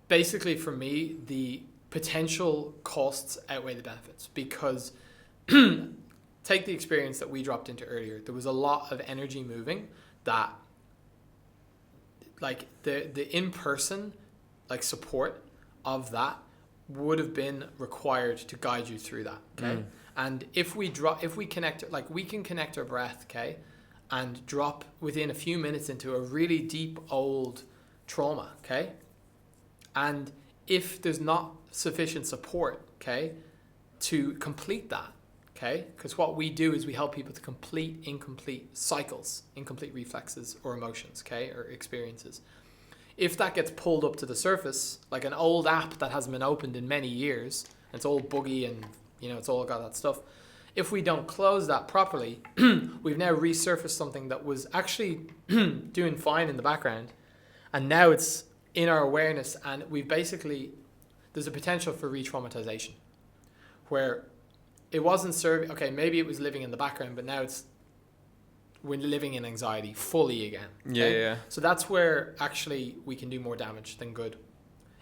Speaker 2: Basically, for me, the potential costs outweigh the benefits, because take the experience that we dropped into earlier. There was a lot of energy moving that, like, the in-person, like, support of that would have been required to guide you through that. Okay. And if we connect, like, we can connect our breath, okay, and drop within a few minutes into a really deep old trauma, okay? And if there's not sufficient support, okay, to complete that, okay? Because what we do is we help people to complete incomplete cycles, incomplete reflexes or emotions, okay, or experiences. If that gets pulled up to the surface, like an old app that hasn't been opened in many years, it's all buggy and, it's all got that stuff. If we don't close that properly, we've now resurfaced something that was actually doing fine in the background, and now it's in our awareness, and there's a potential for re-traumatization, where it wasn't serving, okay, maybe it was living in the background, but now we're living in anxiety fully again. Okay?
Speaker 1: Yeah.
Speaker 2: So that's where actually we can do more damage than good,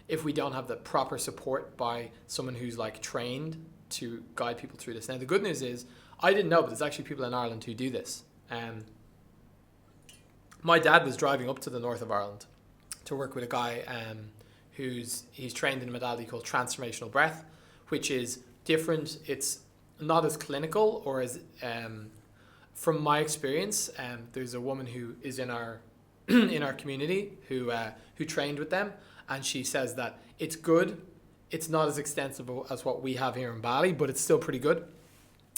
Speaker 2: if we don't have the proper support by someone who's, like, trained to guide people through this. Now, the good news is, I didn't know, but there's actually people in Ireland who do this. My dad was driving up to the north of Ireland to work with a guy he's trained in a modality called transformational breath, which is different. It's not as clinical, or as, from my experience, there's a woman who is in our in our community who trained with them, and she says that it's good. It's not as extensive as what we have here in Bali, but it's still pretty good.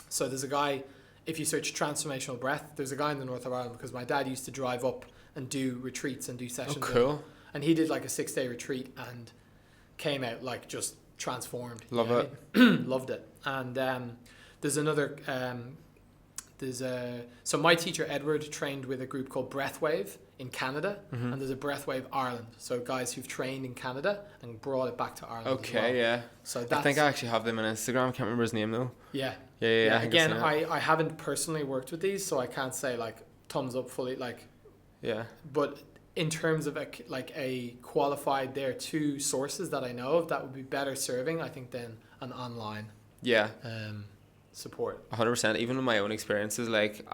Speaker 2: So there's a guy, if you search transformational breath, there's a guy in the north of Ireland, because my dad used to drive up and do retreats and do sessions.
Speaker 1: Oh, cool.
Speaker 2: And he did like a 6-day retreat and came out like just transformed.
Speaker 1: Love it.
Speaker 2: Loved it. And there's another, so my teacher Edward trained with a group called Breathwave in Canada, and there's a Breathwave Ireland. So guys who've trained in Canada and brought it back to Ireland.
Speaker 1: Okay,
Speaker 2: as well.
Speaker 1: yeah.
Speaker 2: So that's,
Speaker 1: I think I actually have them on Instagram. I can't remember his name though.
Speaker 2: Yeah.
Speaker 1: Yeah.
Speaker 2: Again, I haven't personally worked with these, so I can't say like thumbs up fully, like.
Speaker 1: Yeah.
Speaker 2: But in terms of a qualified, there are two sources that I know of that would be better serving, I think, than an online.
Speaker 1: Yeah.
Speaker 2: Support.
Speaker 1: 100%. Even in my own experiences, like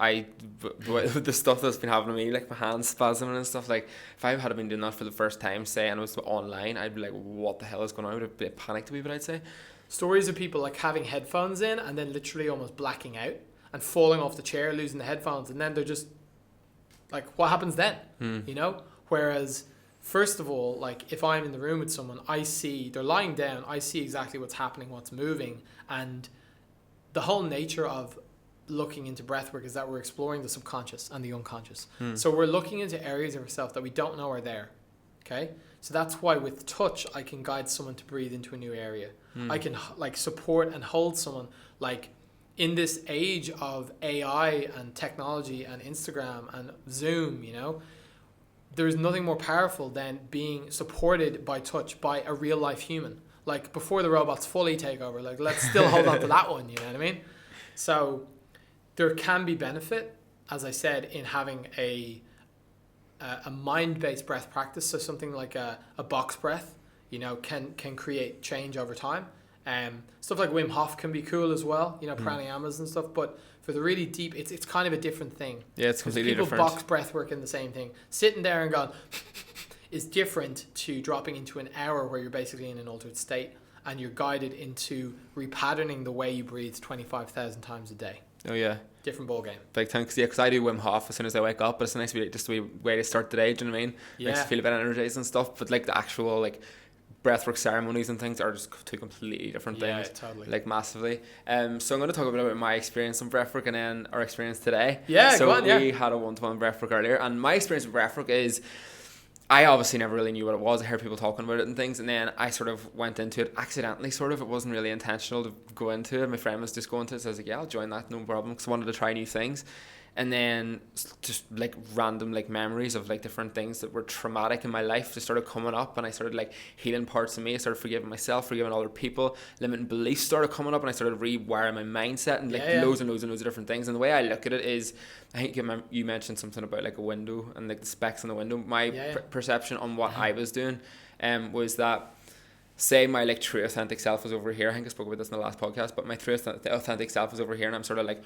Speaker 1: the stuff that's been happening to me, like my hands spasming and stuff, like if I had been doing that for the first time, say, and it was online, I'd be like, what the hell is going on? I would have been panicked a wee bit, I'd say. Stories
Speaker 2: of people like having headphones in and then literally almost blacking out and falling off the chair, losing the headphones, and then they're just like, what happens then? You know? Whereas, first of all, like if I'm in the room with someone, I see they're lying down, I see exactly what's happening, what's moving, and the whole nature of looking into breathwork is that we're exploring the subconscious and the unconscious. So we're looking into areas of ourselves that we don't know are there. Okay? So that's why with touch, I can guide someone to breathe into a new area. I can like support and hold someone. Like in this age of AI and technology and Instagram and Zoom, you know, there's nothing more powerful than being supported by touch by a real life human. Like before the robots fully take over, like let's still hold on to that one, you know what I mean? So there can be benefit, as I said, in having a mind-based breath practice. So something like a box breath, you know, can create change over time. Stuff like Wim Hof can be cool as well, you know, pranayamas and stuff. But for the really deep, it's kind of a different thing.
Speaker 1: Yeah, it's completely different.
Speaker 2: People box breath work in the same thing. Sitting there and going is different to dropping into an hour where you're basically in an altered state and you're guided into repatterning the way you breathe 25,000 times a day.
Speaker 1: Oh yeah.
Speaker 2: Different ball game.
Speaker 1: Big thanks. Yeah, because I do Wim Hof as soon as I wake up, but it's a nice way, just a way to start the day, do you know what I mean?
Speaker 2: Yeah.
Speaker 1: Makes you feel a bit energized and stuff, but like the actual like breathwork ceremonies and things are just two completely different things.
Speaker 2: Yeah, totally.
Speaker 1: Like massively. So I'm going to talk a bit about my experience on breathwork and then our experience today.
Speaker 2: Yeah,
Speaker 1: so
Speaker 2: go on, yeah.
Speaker 1: we had a one-to-one breathwork earlier, and my experience with breathwork is I obviously never really knew what it was. I heard people talking about it and things, and then I sort of went into it accidentally, sort of. It wasn't really intentional to go into it. My friend was just going to it, so I was like, yeah, I'll join that, no problem, because I wanted to try new things. And then just like random like memories of like different things that were traumatic in my life just started coming up, and I started like healing parts of me. I started forgiving myself, forgiving other people. Limiting beliefs started coming up, and I started rewiring my mindset and like loads and loads of different things. And the way I look at it is, I think you mentioned something about like a window and like the specs in the window. My perception on what I was doing was that, say my like true authentic self was over here. I think I spoke about this in the last podcast, but my true authentic self was over here, and I'm sort of like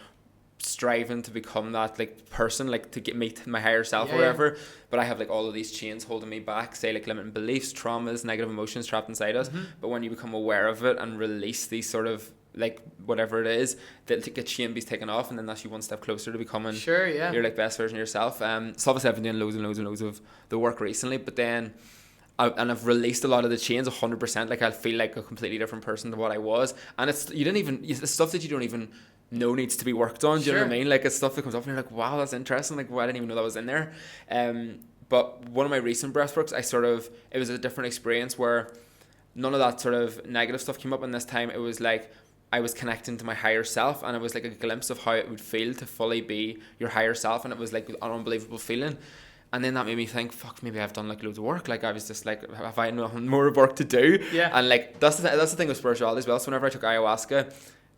Speaker 1: striving to become that like person, like to get me to my higher self or whatever, but I have like all of these chains holding me back, say like limiting beliefs, traumas, negative emotions trapped inside us. But when you become aware of it and release these sort of like whatever it is, that a chain be taken off, and then that's you one step closer to becoming your like best version of yourself. So obviously I've been doing loads and loads of the work recently, but then I've released a lot of the chains 100%. Like I feel like a completely different person than what I was, and it's stuff that you don't even know needs to be worked on. Do you know what I mean? Like it's stuff that comes up and you're like, wow, that's interesting. Like, well, I didn't even know that was in there. But one of my recent breathworks, it was a different experience where none of that sort of negative stuff came up, and this time it was like I was connecting to my higher self, and it was like a glimpse of how it would feel to fully be your higher self, and it was like an unbelievable feeling. And then that made me think, fuck, maybe I've done like loads of work. Like I was just like, have I more work to do? Yeah. And like that's the thing with spirituality as well. So whenever I took ayahuasca,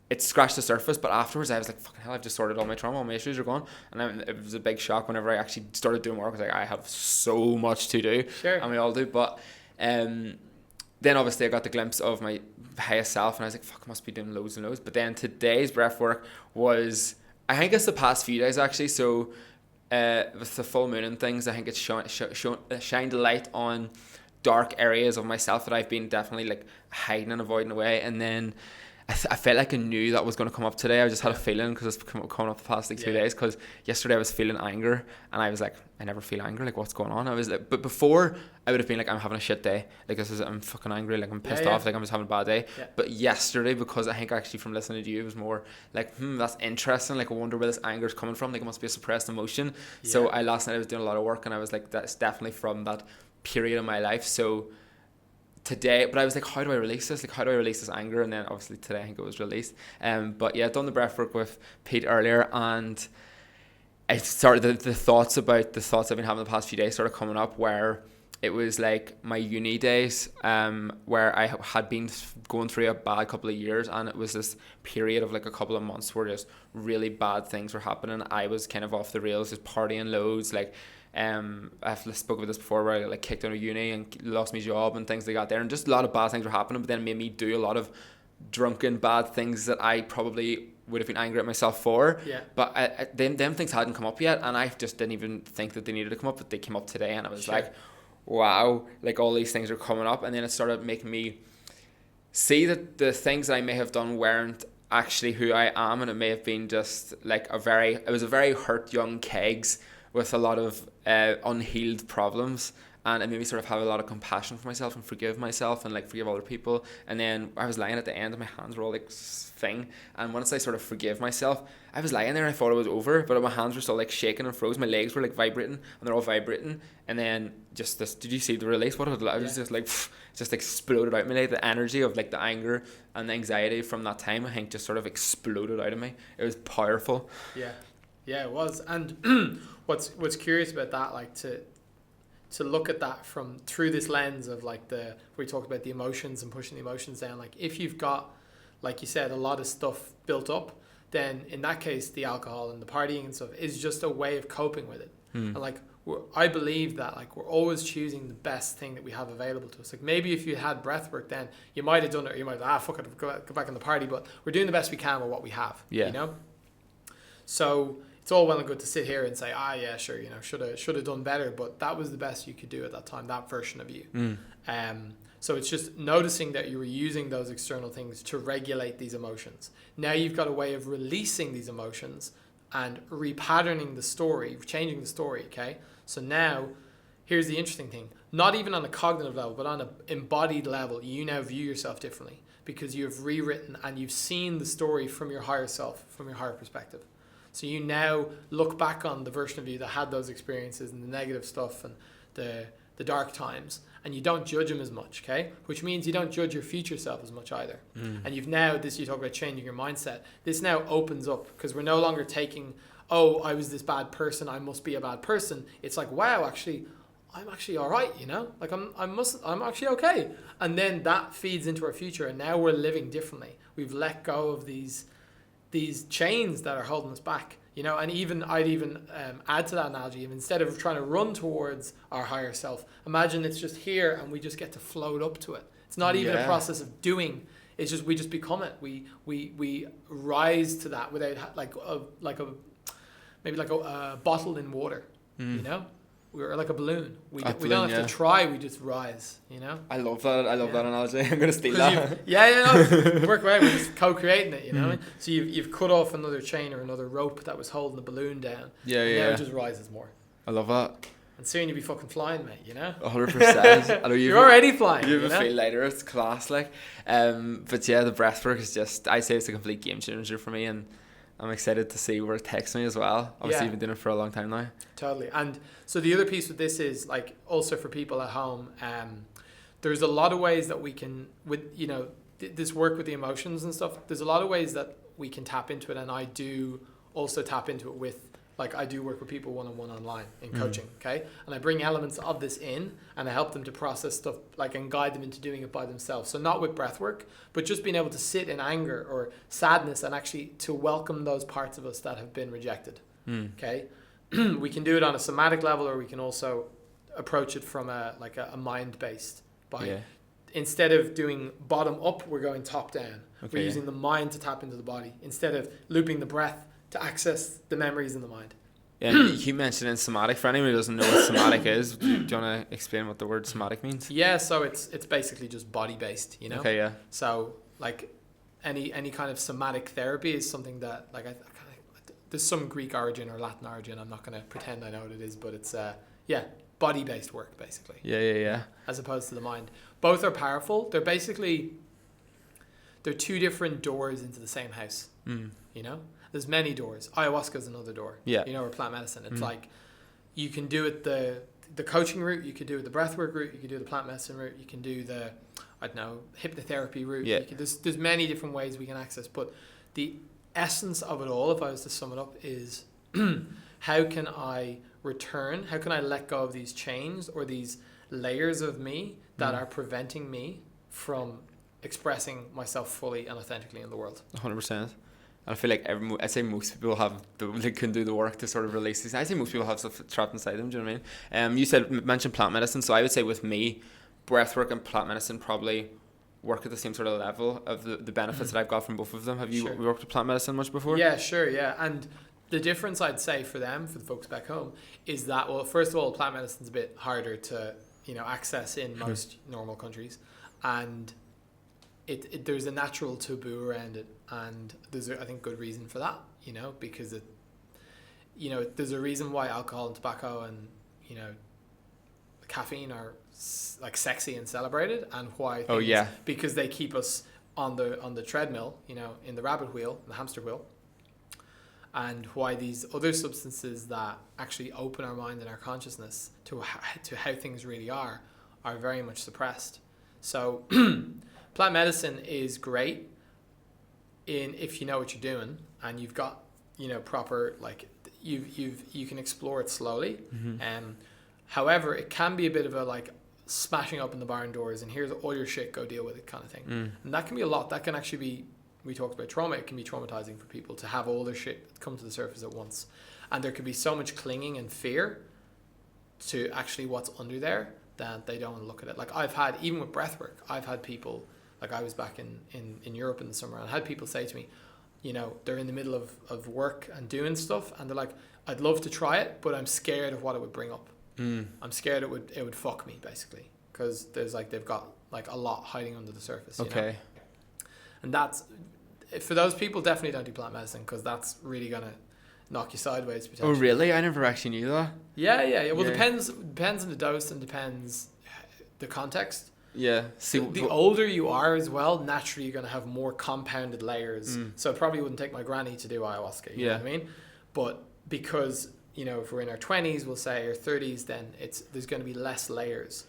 Speaker 1: it scratched the surface, but afterwards I was like, fucking hell, I've just sorted all my trauma, all my issues are gone. And then it was a big shock whenever I actually started doing work. I was like, I have so much to do. And we all do. But then obviously I got the glimpse of my highest self, and I was like, fuck, I must be doing loads and loads. But then today's breath work was, I think it's the past few days actually. So with the full moon and things, I think it's shined a light on dark areas of myself that I've been definitely like hiding and avoiding away. And then I felt like I knew that was going to come up today. I just had a feeling because it's coming up the past like 2 days. Because yesterday I was feeling anger, and I was like, I never feel anger. Like, what's going on? I was like, but before I would have been like, I'm having a shit day. Like, I'm fucking angry. Like, I'm pissed off. Like, I'm just having a bad day. Yeah. But yesterday, because I think actually from listening to you, it was more like, that's interesting. Like, I wonder where this anger is coming from. Like, it must be a suppressed emotion. Yeah. So last night I was doing a lot of work, and I was like, that's definitely from that period of my life. So today, but I was like, how do I release this? Like, how do I release this anger? And then obviously today I think it was released. But yeah, I've done the breathwork with Pete earlier, and I started the thoughts I've been having the past few days started coming up, where it was like my uni days, where I had been going through a bad couple of years, and it was this period of like a couple of months where just really bad things were happening. I was kind of off the rails, just partying loads, like I've spoken about this before, where I like kicked out of uni and lost my job and things like that there, and just a lot of bad things were happening, but then it made me do a lot of drunken bad things that I probably would have been angry at myself for. Yeah. But them things hadn't come up yet, and I just didn't even think that they needed to come up, but they came up today, and I was like, wow, like all these things are coming up. And then it started making me see that the things that I may have done weren't actually who I am, and it may have been just like it was a very hurt young kegs with a lot of unhealed problems, and it made me sort of have a lot of compassion for myself and forgive myself and like forgive other people. And then I was lying at the end and my hands were all like thing, and once I sort of forgive myself, I was lying there and I thought it was over, but my hands were still like shaking and froze. My legs were like vibrating, and they're all vibrating. And then just this, did you see the release? What I was just like, just exploded out of me. Like the energy of like the anger and the anxiety from that time, I think just sort of exploded out of me. It was powerful.
Speaker 2: Yeah, it was. And what's curious about that, like to look at that from through this lens of like we talked about the emotions and pushing the emotions down. Like if you've got, like you said, a lot of stuff built up, then in that case the alcohol and the partying and stuff is just a way of coping with it. And like I believe that like we're always choosing the best thing that we have available to us. Like maybe if you had breathwork, then you might have done it, or you might have fuck it, go back in the party, but we're doing the best we can with what we have. You know? So it's all well and good to sit here and say, yeah, sure, you know, should have done better, but that was the best you could do at that time, that version of you. So it's just noticing that you were using those external things to regulate these emotions. Now you've got a way of releasing these emotions and repatterning the story, changing the story, okay? So now, here's the interesting thing. Not even on a cognitive level, but on an embodied level, you now view yourself differently because you've rewritten and you've seen the story from your higher self, from your higher perspective. So you now look back on the version of you that had those experiences and the negative stuff and the dark times, and you don't judge them as much, okay? Which means you don't judge your future self as much either. And you've now, you talk about changing your mindset. This now opens up because we're no longer taking, I was this bad person, I must be a bad person. It's like, wow, actually, I'm actually all right, you know? Like I'm actually okay. And then that feeds into our future, and now we're living differently. We've let go of these chains that are holding us back, you know. And I'd even add to that analogy, instead of trying to run towards our higher self, imagine it's just here and we just get to float up to it. It's not even a process of doing, it's just we just become it. We rise to that without maybe like a bottle in water, you know. We're like a balloon. We don't have to try. We just rise. You know. I
Speaker 1: love that. I love that analogy. I'm gonna steal that.
Speaker 2: Work away. We're just co-creating it. You know. What I mean? So you've cut off another chain or another rope that was holding the balloon down. Now it just rises more.
Speaker 1: I love that.
Speaker 2: And soon you'll be fucking flying, mate. You know.
Speaker 1: 100%.
Speaker 2: You're already flying.
Speaker 1: You even feel later. It's class, like. But yeah, the breathwork is just. I say it's a complete game changer for me, and I'm excited to see where it takes me as well. Obviously, you've been doing it for a long time now.
Speaker 2: Totally. And so the other piece with this is, like, also for people at home, there's a lot of ways that we can, with, you know, this work with the emotions and stuff, there's a lot of ways that we can tap into it. And I do also tap into it with, like, I do work with people one-on-one online in coaching, okay? And I bring elements of this in, and I help them to process stuff, like, and guide them into doing it by themselves. So not with breath work, but just being able to sit in anger or sadness and actually to welcome those parts of us that have been rejected, okay? We can do it on a somatic level, or we can also approach it from a mind-based. Instead of doing bottom up, we're going top down. Okay, we're using the mind to tap into the body instead of looping the breath to access the memories in the mind.
Speaker 1: Yeah, you mentioned in somatic. For anyone who doesn't know what somatic is, do you want to explain what the word somatic means?
Speaker 2: Yeah, so it's basically just body based, you know.
Speaker 1: Okay, yeah.
Speaker 2: So like any kind of somatic therapy is something that like there's some Greek origin or Latin origin. I'm not going to pretend I know what it is, but it's body based work basically.
Speaker 1: Yeah.
Speaker 2: As opposed to the mind. Both are powerful. They're two different doors into the same house. You know, there's many doors. Ayahuasca is another door.
Speaker 1: Yeah.
Speaker 2: You know, or plant medicine. It's like you can do it the coaching route. You could do it the breathwork route. You could do the plant medicine route. You can do the hypnotherapy route.
Speaker 1: Yeah.
Speaker 2: There's many different ways we can access. But the essence of it all, if I was to sum it up, is how can I return? How can I let go of these chains or these layers of me that are preventing me from expressing myself fully and authentically in the world?
Speaker 1: 100%. I feel like I say most people they can do the work to sort of release these. I say most people have stuff trapped inside them. Do you know what I mean? You mentioned plant medicine, so I would say with me, breathwork and plant medicine probably work at the same sort of level of the benefits that I've got from both of them. Have you worked with plant medicine much before?
Speaker 2: Yeah, sure, yeah. And the difference I'd say for the folks back home, is that, well, first of all, plant medicine's a bit harder to, access in most normal countries. And there's a natural taboo around it. And there's, I think, good reason for that, because there's a reason why alcohol and tobacco and, caffeine are like sexy and celebrated, and why because they keep us on the treadmill, in the rabbit wheel, the hamster wheel, and why these other substances that actually open our mind and our consciousness to how things really are very much suppressed. So plant medicine is great if you know what you're doing and you've got proper, like you can explore it slowly. However, it can be a bit of a like smashing open the barn doors and here's all your shit, go deal with it kind of thing. And that can be a lot. That can actually be, we talked about trauma, it can be traumatizing for people to have all their shit come to the surface at once. And there can be so much clinging and fear to actually what's under there that they don't look at it. Like I've had, even with breathwork, I've had people, like I was back in Europe in the summer, and I had people say to me, they're in the middle of work and doing stuff, and they're like, I'd love to try it, but I'm scared of what it would bring up. I'm scared it would fuck me, basically, because there's like, they've got like a lot hiding under the surface.
Speaker 1: Okay.
Speaker 2: And that's, for those people, definitely don't do plant medicine, because that's really gonna knock you sideways potentially.
Speaker 1: Oh really? I never actually knew that.
Speaker 2: Yeah. Well, depends on the dose and depends the context.
Speaker 1: Yeah. See,
Speaker 2: the older you are as well, naturally you're gonna have more compounded layers. So it probably wouldn't take my granny to do ayahuasca. You know what I mean? But because if we're in our 20s, we'll say, or 30s, then there's going to be less layers.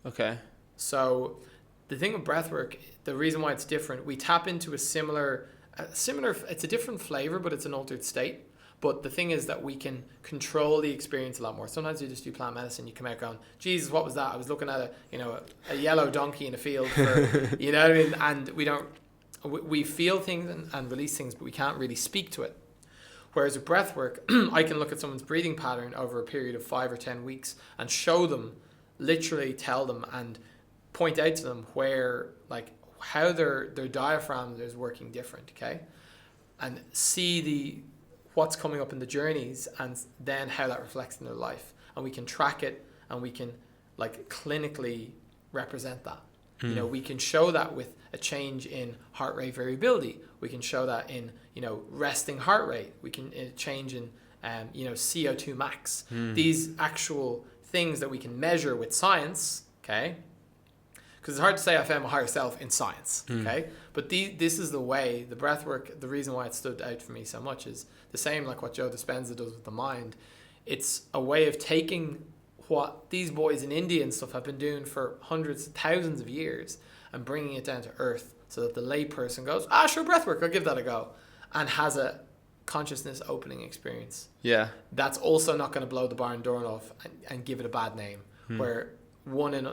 Speaker 1: Okay.
Speaker 2: So the thing with breathwork, the reason why it's different, we tap into a similar, it's a different flavor, but it's an altered state. But the thing is that we can control the experience a lot more. Sometimes you just do plant medicine, you come out going, Jesus, what was that? I was looking at a yellow donkey in a field for, you know what I mean? And we feel things and release things, but we can't really speak to it. Whereas with breathwork, I can look at someone's breathing pattern over a period of 5 or 10 weeks and show them, literally tell them and point out to them where, like, how their diaphragm is working different, okay? And see what's coming up in the journeys and then how that reflects in their life. And we can track it and we can, like, clinically represent that. We can show that with a change in heart rate variability. We can show that in, resting heart rate. We can change in, CO2 max. These actual things that we can measure with science, okay? Because it's hard to say I found my higher self in science, okay? But this is the way, the breath work, the reason why it stood out for me so much is the same like what Joe Dispenza does with the mind. It's a way of taking what these boys in India and stuff have been doing for hundreds, thousands of years and bringing it down to earth so that the lay person goes, sure, breathwork, I'll give that a go, and has a consciousness opening experience. Yeah. That's also not going to blow the barn door off and give it a bad name, where one in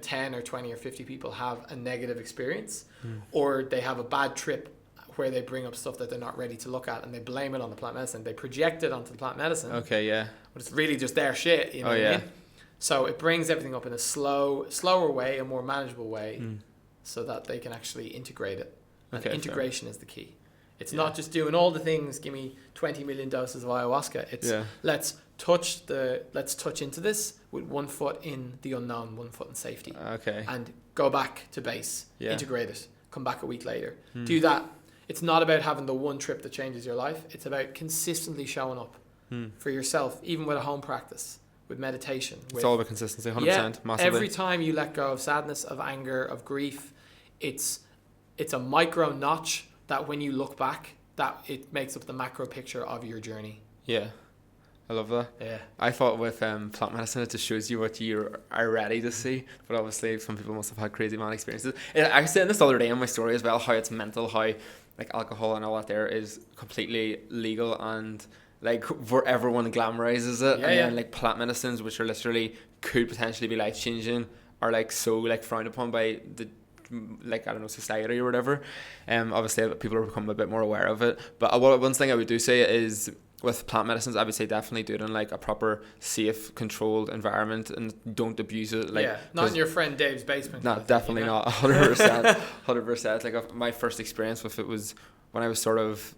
Speaker 2: 10 or 20 or 50 people have a negative experience, or they have a bad trip where they bring up stuff that they're not ready to look at and they blame it on the plant medicine. They project it onto the plant medicine. Okay, yeah. But it's really just their shit, you know what I mean? So it brings everything up in a slower way, a more manageable way, so that they can actually integrate it. And integration is the key. It's not just doing all the things, give me 20 million doses of ayahuasca. It's let's touch into this with 1 foot in the unknown, 1 foot in safety. Okay. And go back to base. Yeah. Integrate it. come back a week later. Do that. It's not about having the one trip that changes your life. It's about consistently showing up for yourself, even with a home practice, with meditation.
Speaker 1: It's all about consistency, 100%, massively.
Speaker 2: Every time you let go of sadness, of anger, of grief, it's a micro notch that when you look back, that it makes up the macro picture of your journey.
Speaker 1: Yeah. I love that.
Speaker 2: Yeah.
Speaker 1: I thought with plant medicine, it just shows you what you are ready to see. But obviously, some people must have had crazy man experiences. I was saying this the other day in my story as well, how it's mental, how like alcohol and all that there is completely legal, and like where everyone glamorizes it. Then like plant medicines, which are literally could potentially be life changing, are like so like frowned upon by the like, I don't know, society or whatever. Obviously people are becoming a bit more aware of it. But one thing I would do say is, with plant medicines, I would say definitely do it in like a proper, safe, controlled environment, and don't abuse it. Like,
Speaker 2: not in your friend Dave's basement.
Speaker 1: No, definitely not. 100%. 100%. Like, my first experience with it was when I was sort of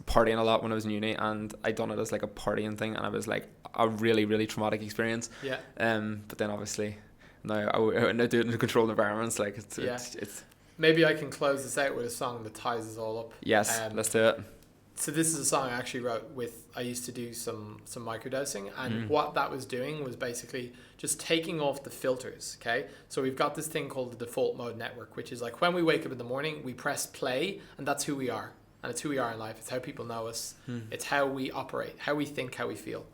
Speaker 1: partying a lot when I was in uni, and I done it as like a partying thing, and I was like a really, really traumatic experience.
Speaker 2: Yeah.
Speaker 1: But then obviously now I do it in controlled environments. Like it's
Speaker 2: Maybe I can close this out with a song that ties us all up.
Speaker 1: Yes, let's do it.
Speaker 2: So this is a song I actually wrote I used to do some microdosing, and what that was doing was basically just taking off the filters, okay? So we've got this thing called the default mode network, which is like when we wake up in the morning, we press play, and that's who we are. And it's who we are in life. It's how people know us. It's how we operate, how we think, how we feel.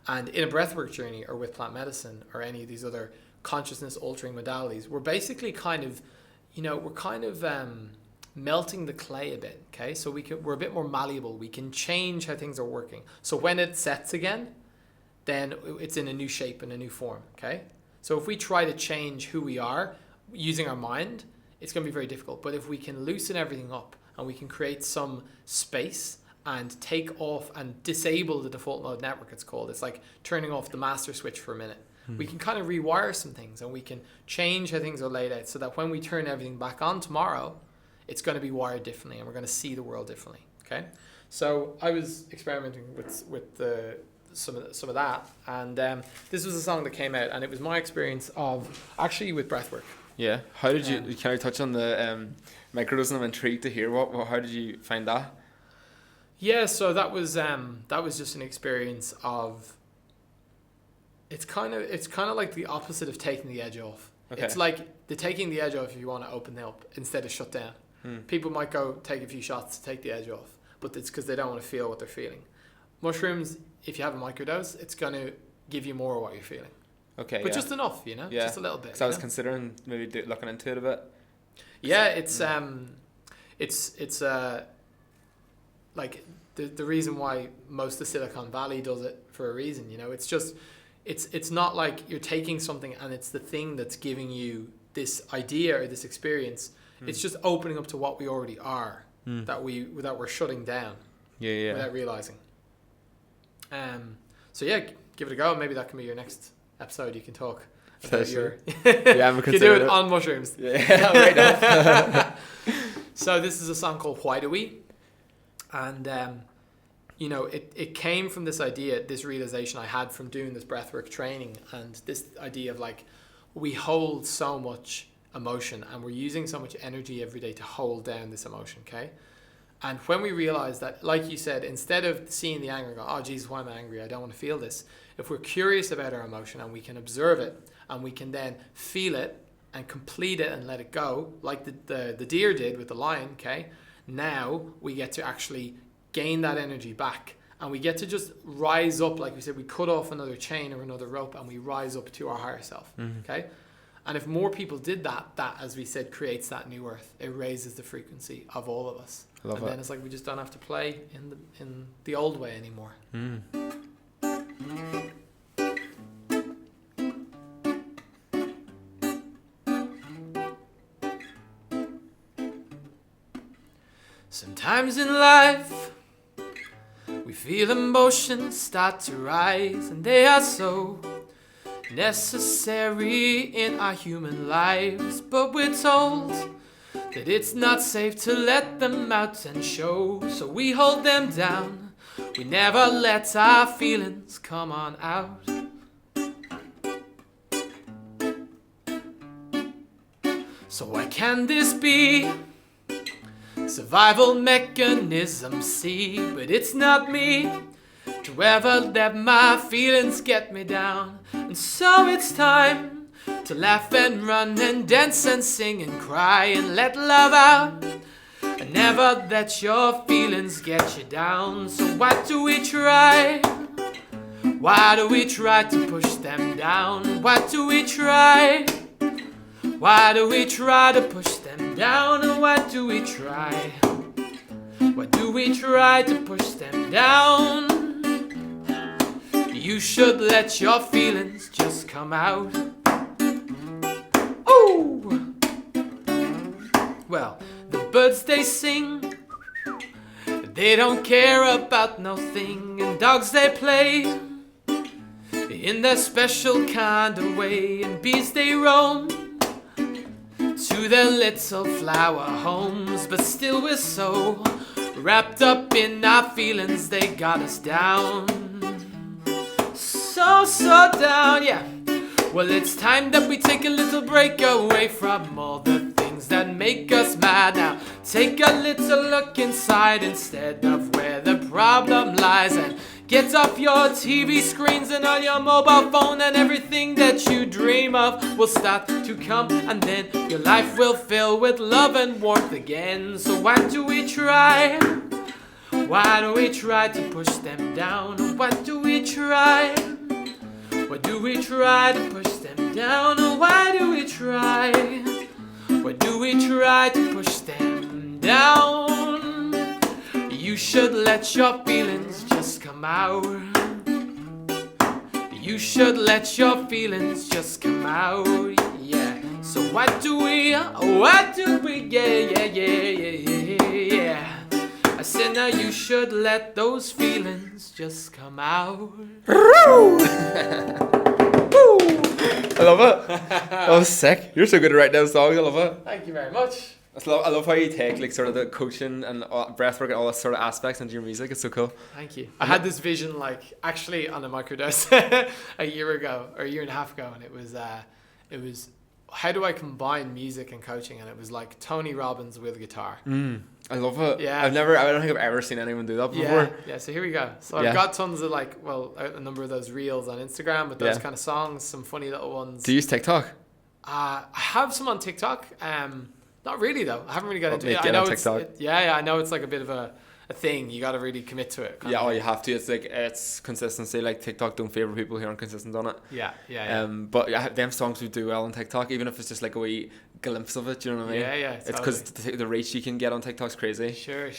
Speaker 2: And in a breathwork journey, or with plant medicine, or any of these other consciousness altering modalities, we're basically kind of melting the clay a bit, okay? So we're a bit more malleable. We can change how things are working. So when it sets again, then it's in a new shape and a new form, okay? So if we try to change who we are using our mind, it's going to be very difficult. But if we can loosen everything up and we can create some space and take off and disable the default mode network, it's called. It's like turning off the master switch for a minute. We can kind of rewire some things, and we can change how things are laid out so that when we turn everything back on tomorrow, it's going to be wired differently, and we're going to see the world differently. Okay, so I was experimenting with some of that, and this was a song that came out, and it was my experience of actually with breathwork.
Speaker 1: Yeah, how did you? Can I touch on the microdosing? I'm intrigued to hear how did you find that?
Speaker 2: Yeah, so that was just an experience of. It's kind of like the opposite of taking the edge off. Okay. It's like the taking the edge off if you want to open up instead of shut down. People might go take a few shots to take the edge off, but it's because they don't want to feel what they're feeling. Mushrooms, if you have a microdose, it's going to give you more of what you're feeling. Okay, but just enough, just a little bit.
Speaker 1: So I was considering maybe looking into it a bit.
Speaker 2: Yeah, it's like the reason why most of Silicon Valley does it for a reason. It's just. It's not like you're taking something and it's the thing that's giving you this idea or this experience. It's just opening up to what we already are that we're shutting down without realizing. So yeah, give it a go. Maybe that can be your next episode. You can talk about your you can do it on mushrooms. Right. So this is a song called Why Do We? And it came from this idea, this realization I had from doing this breathwork training, and this idea of like, we hold so much emotion and we're using so much energy every day to hold down this emotion, okay? And when we realize that, like you said, instead of seeing the anger and go, oh Jesus, why am I angry? I don't want to feel this. If we're curious about our emotion and we can observe it and we can then feel it and complete it and let it go, like the deer did with the lion, okay? Now we get to actually gain that energy back, and we get to just rise up. Like we said, we cut off another chain or another rope and we rise up to our higher self. Okay, and if more people did that, as we said, creates that new earth. It raises the frequency of all of us. Then it's like we just don't have to play in the old way anymore. Sometimes in life we feel emotions start to rise, and they are so necessary in our human lives. But we're told that it's not safe to let them out and show, so we hold them down. We never let our feelings come on out. So why can this be Survival mechanism, see, but it's not me to ever let my feelings get me down. And so it's time to laugh and run and dance and sing and cry and let love out. And never let your feelings get you down. So why do we try? Why do we try to push them down? Why do we try? Why do we try to push them down? And why do we try? Why do we try to push them down? You should let your feelings just come out. Ooh! Well, the birds they sing, they don't care about nothing. And dogs they play in their special kind of way. And bees they roam to their little flower homes. But still we're so wrapped up in our feelings, they got us down. So down, yeah. Well, it's time that we take a little break away from all the things that make us mad. Now take a little look inside instead of where the problem lies, and get off your TV screens and on your mobile phone, and everything that you dream of will start to come, and then your life will fill with love and warmth again. So why do we try? Why do we try to push them down? Why do we try? Why do we try to push them down? Why do we try? Why do we try to push them down? You should let your feelings just come out. You should let your feelings just come out, yeah. So why do we, yeah. I said now you should let those feelings just come out.
Speaker 1: I love it. That was sick. You're so good at writing down songs. I love it.
Speaker 2: Thank you very much.
Speaker 1: I love how you take like sort of the coaching and breathwork and all that sort of aspects into your music. It's so cool.
Speaker 2: Thank you. I had this vision like actually on a microdose a year ago or a year and a half ago, and it was how do I combine music and coaching? And it was like Tony Robbins with a guitar.
Speaker 1: I love it.
Speaker 2: Yeah.
Speaker 1: I don't think I've ever seen anyone do that before.
Speaker 2: Yeah. So here we go. So
Speaker 1: Yeah.
Speaker 2: I've got tons of like, well, a number of those reels on Instagram with those
Speaker 1: Yeah.
Speaker 2: kind of songs, some funny little ones.
Speaker 1: Do you use TikTok?
Speaker 2: I have some on TikTok. Not really though. I haven't really got into it.
Speaker 1: Get
Speaker 2: I know
Speaker 1: on
Speaker 2: it's
Speaker 1: TikTok.
Speaker 2: I know it's like a bit of a thing. You got to really commit to it.
Speaker 1: Yeah, you have to. It's like it's consistency. Like TikTok don't favor people who aren't consistent on it.
Speaker 2: Yeah.
Speaker 1: But them songs would do well on TikTok, even if it's just like a wee glimpse of it. Do you know what I mean?
Speaker 2: Yeah.
Speaker 1: It's because the reach you can get on TikTok's crazy.
Speaker 2: Sure.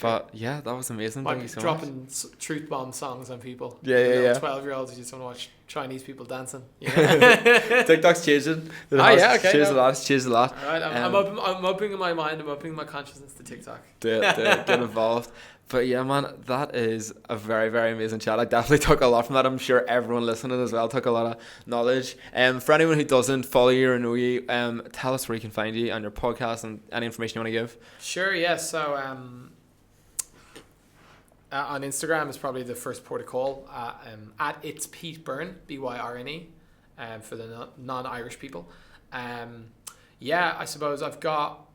Speaker 1: But yeah, that was amazing. Thank you so
Speaker 2: dropping
Speaker 1: much.
Speaker 2: truth bomb songs on people.
Speaker 1: Yeah.
Speaker 2: 12-year-olds who just want to watch Chinese people dancing. Yeah.
Speaker 1: TikTok's changing.
Speaker 2: Okay.
Speaker 1: Changed a lot. It's changed a lot.
Speaker 2: All right, I'm opening my mind. I'm opening my consciousness to TikTok.
Speaker 1: Do it, get involved. But yeah, man, that is a very, very amazing chat. I definitely took a lot from that. I'm sure everyone listening as well took a lot of knowledge. For anyone who doesn't follow you or know you, tell us where you can find you and your podcast and any information you want to give.
Speaker 2: Sure, yeah. So on Instagram is probably the first port of call. At It's Pete Byrne, Byrne, for the non-Irish people. Yeah, I suppose I've got.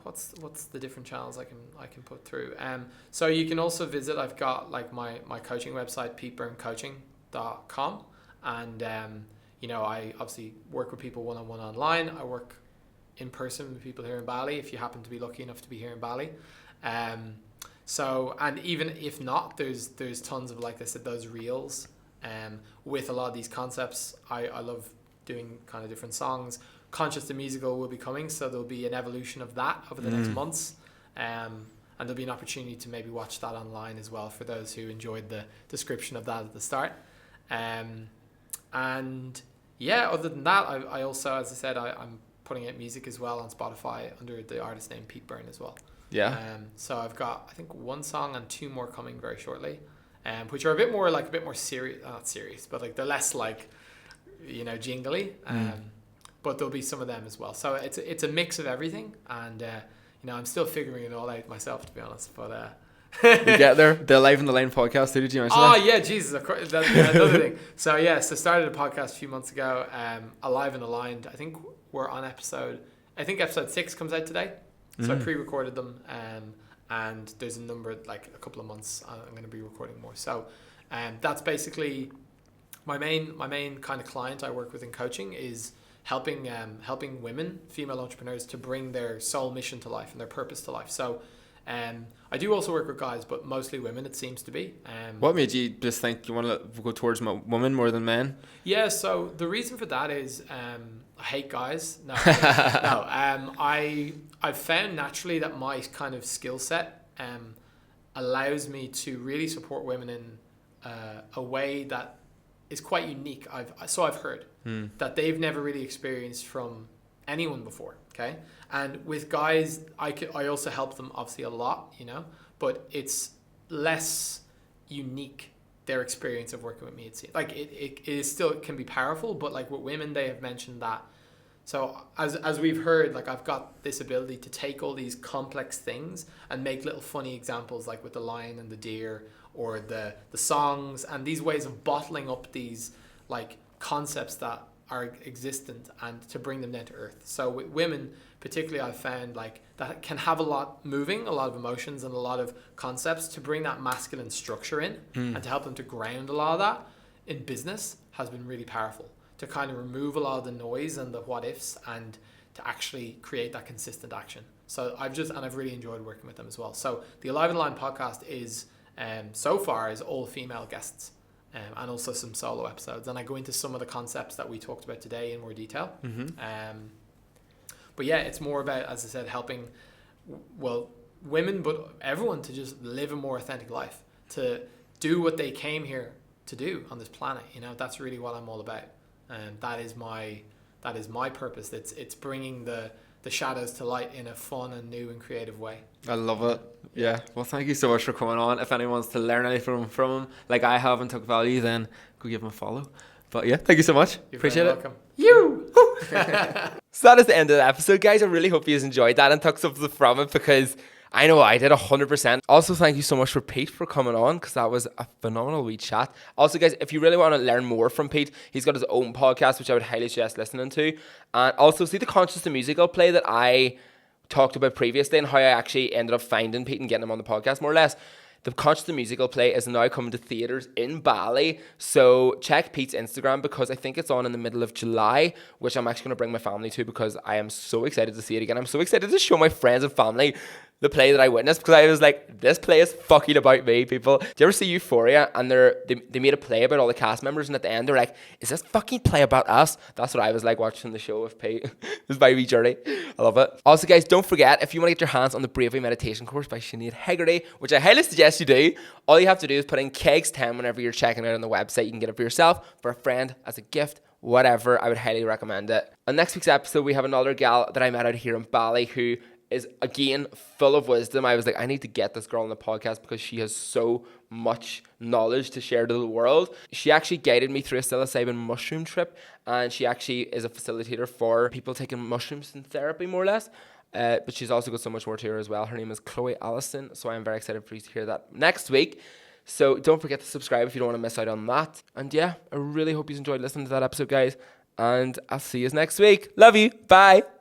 Speaker 2: What's the different channels I can put through? So you can also visit. I've got like my coaching website, PeteByrneCoaching.com, and I obviously work with people one-on-one online. I work in person with people here in Bali if you happen to be lucky enough to be here in Bali. So, and even if not, there's tons of, like I said, those reels with a lot of these concepts. I love doing kind of different songs. Conscious the Musical will be coming, so there'll be an evolution of that over the next months, and there'll be an opportunity to maybe watch that online as well for those who enjoyed the description of that at the start. And yeah, other than that, I also, as I said, I'm putting out music as well on Spotify under the artist name Pete Byrne as well.
Speaker 1: Yeah.
Speaker 2: So I've got, I think, one song and two more coming very shortly, which are a bit more serious, not serious, but like they're less like, jingly. But there'll be some of them as well. So it's a mix of everything, and I'm still figuring it all out myself, to be honest. But
Speaker 1: you get there. The Live in the Lane podcast. Did you mention that?
Speaker 2: Oh yeah, Jesus, of course. That's another thing. So started a podcast a few months ago. Alive and Aligned. I think we're on episode 6 comes out today. So I pre-recorded them, and there's a number, like a couple of months, I'm going to be recording more. So that's basically my main kind of client I work with in coaching is helping women, female entrepreneurs, to bring their soul mission to life and their purpose to life. So I do also work with guys, but mostly women, it seems to be.
Speaker 1: What made you just think you want to go towards women more than men?
Speaker 2: Yeah, so the reason for that is I hate guys. No, no. I've found naturally that my kind of skill set allows me to really support women in a way that is quite unique. I've heard that they've never really experienced from anyone before. Okay, and with guys, I also help them obviously a lot, but it's less unique, their experience of working with me. It's like it is still, it can be powerful, but like with women, they have mentioned that. So as we've heard, like I've got this ability to take all these complex things and make little funny examples, like with the lion and the deer, or the songs, and these ways of bottling up these like concepts that are existent and to bring them down to earth. So with women particularly, I've found like that can have a lot of emotions and a lot of concepts, to bring that masculine structure in and to help them to ground a lot of that in business has been really powerful, to kind of remove a lot of the noise and the what ifs and to actually create that consistent action. So I've really enjoyed working with them as well. So the Alive and Aligned podcast is so far is all female guests. And also some solo episodes, and I go into some of the concepts that we talked about today in more detail. But yeah, it's more about, as I said, helping women, but everyone, to just live a more authentic life, to do what they came here to do on this planet. That's really what I'm all about, and that is my purpose. It's bringing the shadows to light in a fun and new and creative way.
Speaker 1: I love it. Yeah. Well, thank you so much for coming on. If anyone wants to learn anything from him, like I have, and took value, then go give him a follow. But yeah, thank you so much.
Speaker 2: You're
Speaker 1: Appreciate
Speaker 2: very
Speaker 1: it.
Speaker 2: welcome.
Speaker 1: You. So that is the end of the episode, guys. I really hope you enjoyed that and took something from it, because I know I did 100%. Also, thank you so much for Pete for coming on, because that was a phenomenal wee chat. Also, guys, if you really want to learn more from Pete, he's got his own podcast, which I would highly suggest listening to. And also see the Conscious the Musical play that I talked about previously, and how I actually ended up finding Pete and getting him on the podcast, more or less. The Conscious the Musical play is now coming to theatres in Bali. So check Pete's Instagram, because I think it's on in the middle of July, which I'm actually going to bring my family to, because I am so excited to see it again. I'm so excited to show my friends and family the play that I witnessed, because I was like, this play is fucking about me, people. Do you ever see Euphoria, and they made a play about all the cast members, and at the end they're like, is this fucking play about us? That's what I was like watching the show with Pete. It was my wee journey. I love it. Also, guys, don't forget, if you want to get your hands on the Bravery Meditation course by Sinead Hegarty, which I highly suggest you do, all you have to do is put in KEGS10 whenever you're checking out on the website. You can get it for yourself, for a friend, as a gift, whatever. I would highly recommend it. On next week's episode, we have another gal that I met out here in Bali who is, again, full of wisdom. I was like, I need to get this girl on the podcast, because she has so much knowledge to share to the world. She actually guided me through a psilocybin mushroom trip, and she actually is a facilitator for people taking mushrooms in therapy, more or less. But she's also got so much more to her as well. Her name is Chloe Allison, so I'm very excited for you to hear that next week. So don't forget to subscribe if you don't want to miss out on that. And yeah, I really hope you enjoyed listening to that episode, guys. And I'll see you next week. Love you. Bye.